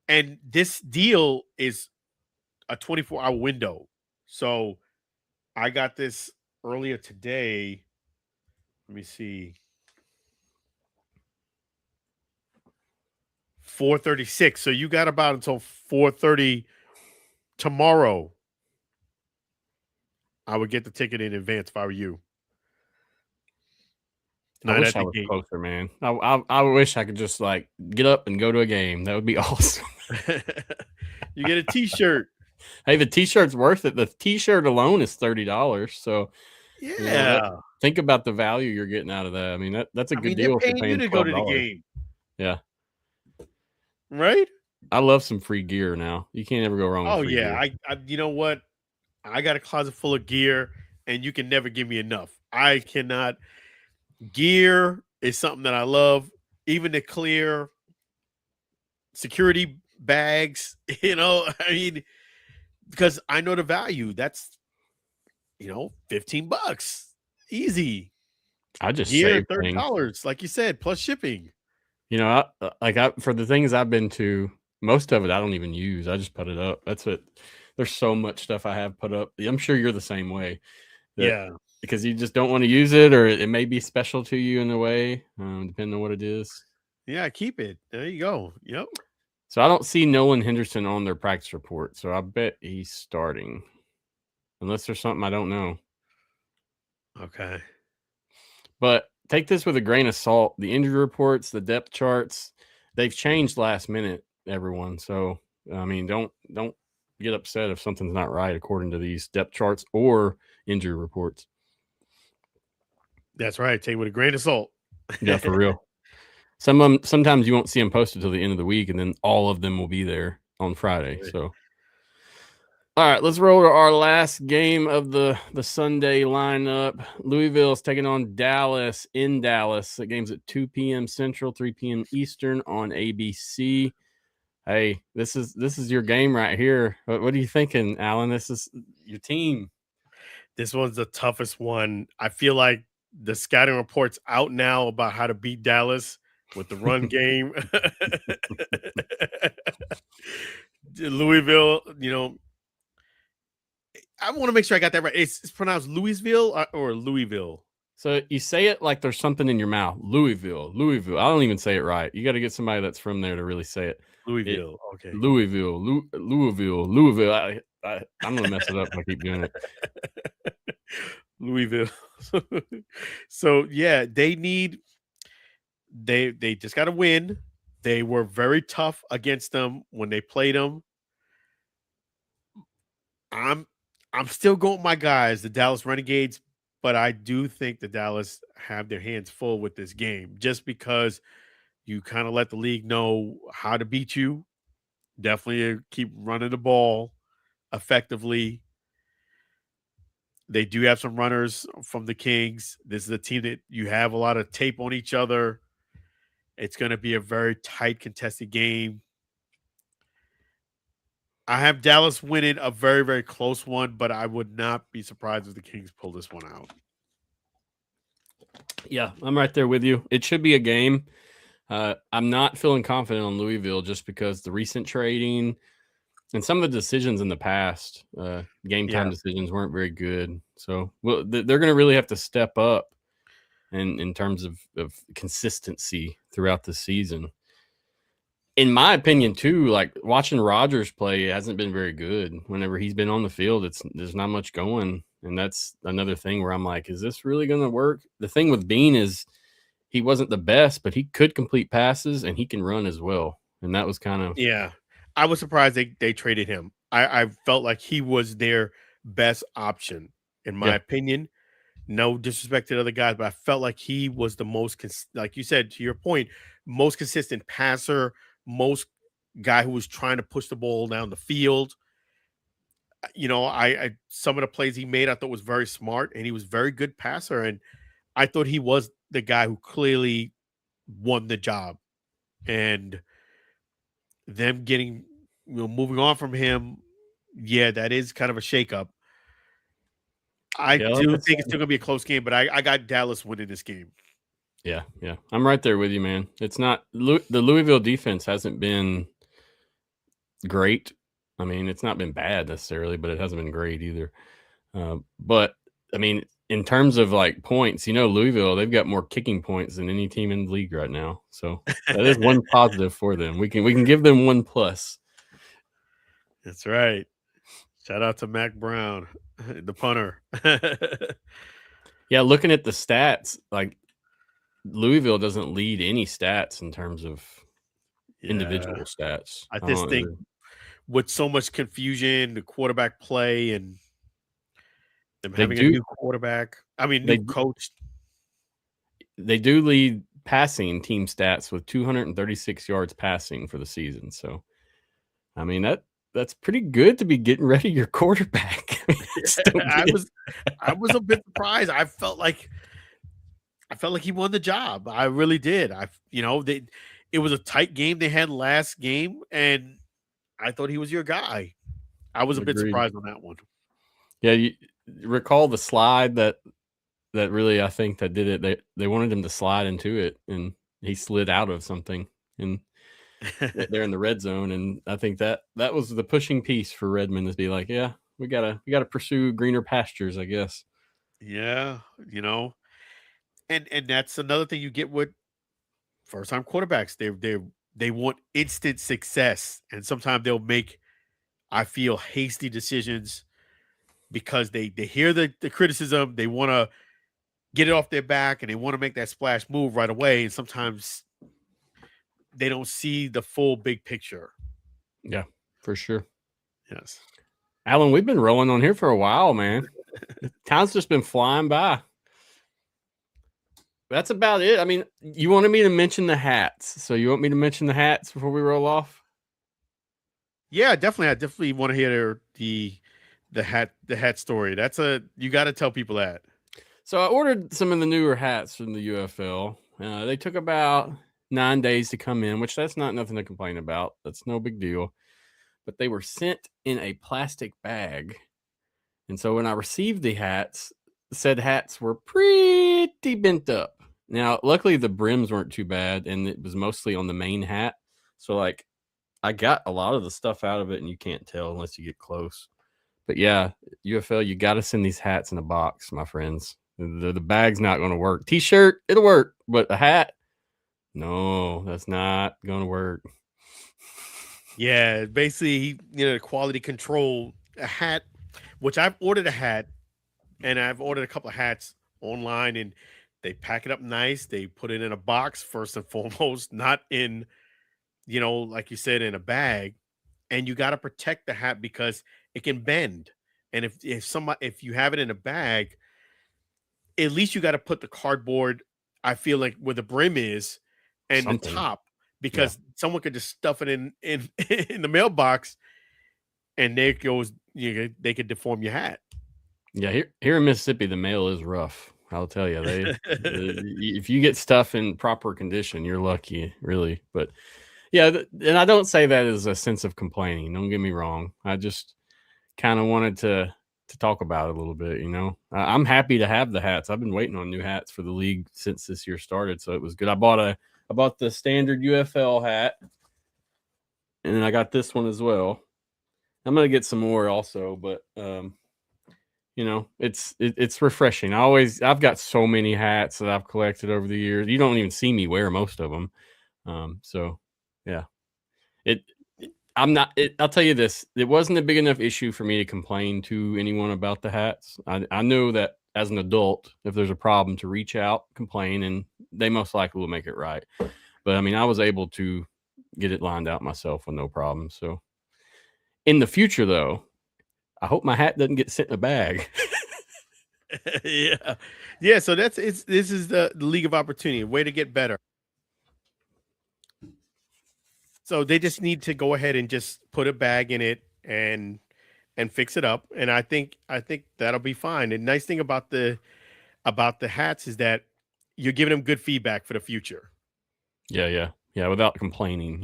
And this deal is a 24-hour window. So I got this earlier today. Let me see. 4:36. So you got about until 4:30 tomorrow. I would get the ticket in advance if I were you. I wish I was closer, man. I wish I could just get up and go to a game. That would be awesome. You get a T-shirt. Hey, the T-shirt's worth it. The T-shirt alone is $30. So yeah, think about the value you're getting out of that. I mean, that's a good deal. They're paying you to go to the game. Yeah, right. I love some free gear now. You can't ever go wrong with free gear. I you know what? I got a closet full of gear, and you can never give me enough. I cannot. Gear is something that I love. Even the clear security bags, I mean, because I know the value. That's $15. Easy. I just saved $30, like you said, plus shipping. For the things I've been to, most of it I don't even use. I just put it up. That's it. There's so much stuff I have put up. I'm sure you're the same way. Yeah. Because you just don't want to use it, or it may be special to you in a way, depending on what it is. Yeah, keep it. There you go. Yep. So I don't see Nolan Henderson on their practice report, so I bet he's starting. Unless there's something I don't know. Okay. But take this with a grain of salt. The injury reports, the depth charts, they've changed last minute, everyone. So, I mean, don't get upset if something's not right according to these depth charts or injury reports. That's right. Take it with a grain of salt. Yeah, for real. Some of them, sometimes you won't see them posted till the end of the week, and then all of them will be there on Friday. So, all right, let's roll to our last game of the Sunday lineup. Louisville is taking on Dallas in Dallas. The game's at 2 p.m. Central, 3 p.m. Eastern on ABC. Hey, this is your game right here. What are you thinking, Alan? This is your team. This one's the toughest one. I feel like the scouting reports out now about how to beat Dallas with the run game. Louisville, I want to make sure I got that right. It's pronounced Louisville or Louisville. So you say it like there's something in your mouth. Louisville. I don't even say it right. You got to get somebody that's from there to really say it. Louisville. Okay. Louisville. I'm gonna mess it up if I keep doing it. Louisville. So yeah, they just got to win. They were very tough against them when they played them. I'm still going with my guys, the Dallas Renegades, but I do think the Dallas have their hands full with this game just because you kind of let the league know how to beat you. Definitely keep running the ball effectively. They do have some runners from the Kings. This is a team that you have a lot of tape on each other. It's going to be a very tight, contested game. I have Dallas winning a very, very close one, but I would not be surprised if the Kings pull this one out. Yeah, I'm right there with you. It should be a game. I'm not feeling confident on Louisville just because the recent trading and some of the decisions in the past, game time decisions weren't very good. So they're going to really have to step up in terms of consistency throughout the season. In my opinion, too, like watching Rodgers play hasn't been very good. Whenever he's been on the field, there's not much going. And that's another thing where I'm like, is this really going to work? The thing with Bean is he wasn't the best, but he could complete passes and he can run as well. And that was kind of. Yeah. I was surprised they traded him. I felt like he was their best option, in my opinion. No disrespect to the other guys, but I felt like he was the most, like you said, to your point, most consistent passer, most guy who was trying to push the ball down the field. I some of the plays he made I thought was very smart, and he was very good passer, and I thought he was the guy who clearly won the job. And them getting, moving on from him, yeah, that is kind of a shakeup. I do think it's still gonna be a close game, but I got Dallas winning this game. Yeah. I'm right there with you, man. It's not the Louisville defense hasn't been great. I mean, it's not been bad necessarily, but it hasn't been great either. But I mean, in terms of like points, Louisville, they've got more kicking points than any team in the league right now. So that is one positive for them. We can give them one plus. That's right. Shout out to Mac Brown, the punter. Yeah, looking at the stats, like Louisville doesn't lead any stats in terms of individual stats. I just think with so much confusion, the quarterback play, and them having a new quarterback, new coach. They do lead passing team stats with 236 yards passing for the season. So, I mean, that's pretty good to be getting rid of your quarterback. I was a bit surprised. I felt like he won the job. I really did. It was a tight game they had last game, and I thought he was your guy. I was a bit surprised on that one. Yeah, you recall the slide that really, I think, that did it. They wanted him to slide into it, and he slid out of something, and they're in the red zone. And I think that was the pushing piece for Redmond, to be like, yeah, we gotta pursue greener pastures, I guess. Yeah, and that's another thing you get with first time quarterbacks. They want instant success, and sometimes they'll make, I feel, hasty decisions because they hear the criticism, they want to get it off their back, and they want to make that splash move right away. And sometimes they don't see the full big picture. Yeah, for sure. Yes. Alan, we've been rolling on here for a while, man. Time's just been flying by. That's about it. I mean, you wanted me to mention the hats, so you want me to mention the hats before we roll off? Yeah, definitely. I definitely want to hear the hat story. You got to tell people that. So I ordered some of the newer hats from the UFL. They took about 9 days to come in, which that's not nothing to complain about. That's no big deal. But they were sent in a plastic bag. And so when I received the hats, said hats were pretty bent up. Now, luckily the brims weren't too bad, and it was mostly on the main hat. So like I got a lot of the stuff out of it, and you can't tell unless you get close. But yeah, UFL, you got to send these hats in a box, my friends. The bag's not going to work. T-shirt, it'll work, but a hat, no, that's not going to work. Yeah, basically, quality control a hat, which I've ordered a hat, and I've ordered a couple of hats online, and they pack it up nice. They put it in a box first and foremost, not in, like you said, in a bag. And you got to protect the hat because it can bend. And if you have it in a bag, at least you got to put the cardboard, I feel like, where the brim is and the Something. top, Yeah. because someone could just stuff it in in the mailbox, and there it goes. They could deform your hat. Yeah, here in Mississippi, the mail is rough. I'll tell you, if you get stuff in proper condition, you're lucky, really. But yeah, and I don't say that as a sense of complaining. Don't get me wrong. I just kind of wanted to talk about it a little bit. I'm happy to have the hats. I've been waiting on new hats for the league since this year started, so it was good. I bought the standard UFL hat, and then I got this one as well. I'm gonna get some more also, but it's refreshing. I've got so many hats that I've collected over the years. You don't even see me wear most of them. So yeah, I'll tell you this. It wasn't a big enough issue for me to complain to anyone about the hats. I know that as an adult, if there's a problem, to reach out, complain, and they most likely will make it right. But I mean, I was able to get it lined out myself with no problem. So in the future, though, I hope my hat doesn't get sent in a bag. Yeah. So this is the League of Opportunity, way to get better. So they just need to go ahead and just put a bag in it and fix it up, and I think that'll be fine. And nice thing about the hats is that you're giving them good feedback for the future. Yeah, without complaining,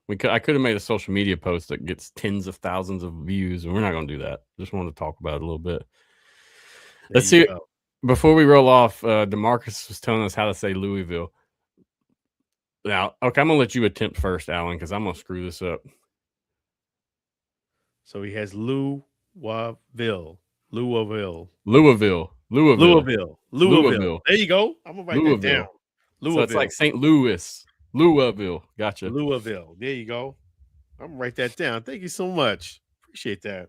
I could have made a social media post that gets tens of thousands of views, and we're not going to do that. Just wanted to talk about it a little bit. Let's see. Before we roll off, DeMarcus was telling us how to say Louisville. Now, okay, I'm going to let you attempt first, Alan, because I'm going to screw this up. So he has Louisville. Louisville. There you go. I'm going to write that down. Louisville. So it's like St. Louis. Louisville. Gotcha. Louisville. There you go. I'm going to write that down. Thank you so much. Appreciate that.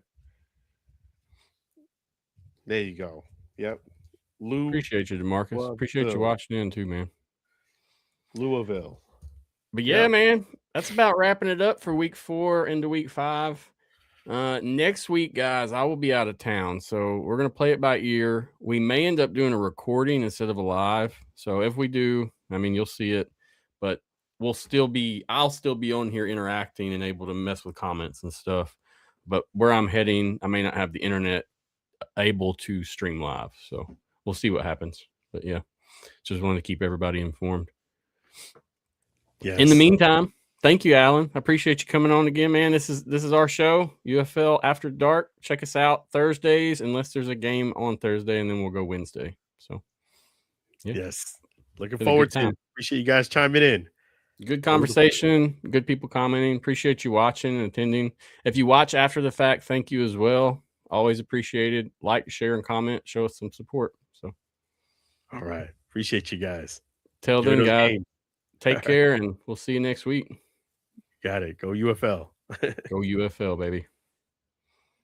There you go. Yep. Appreciate you, DeMarcus. Appreciate you watching in too, man. Louisville. But yeah, man, that's about wrapping it up for week 4 into week 5. Next week, guys, I will be out of town, so we're going to play it by ear. We may end up doing a recording instead of a live. So if we do, I mean, you'll see it, but I'll still be on here interacting and able to mess with comments and stuff. But where I'm heading, I may not have the internet able to stream live. So we'll see what happens. But yeah, just wanted to keep everybody informed. Yes. In the meantime, thank you, Alan. I appreciate you coming on again, man. This is our show, UFL After Dark. Check us out Thursdays, unless there's a game on Thursday, and then we'll go Wednesday. So, yeah. Yes. Looking forward to it. Appreciate you guys chiming in. Good conversation. Good people commenting. Appreciate you watching and attending. If you watch after the fact, thank you as well. Always appreciated. Like, share, and comment. Show us some support. So, all right. Appreciate you guys. Till then, guys, take care, and we'll see you next week. Got it. Go UFL. Go UFL, baby.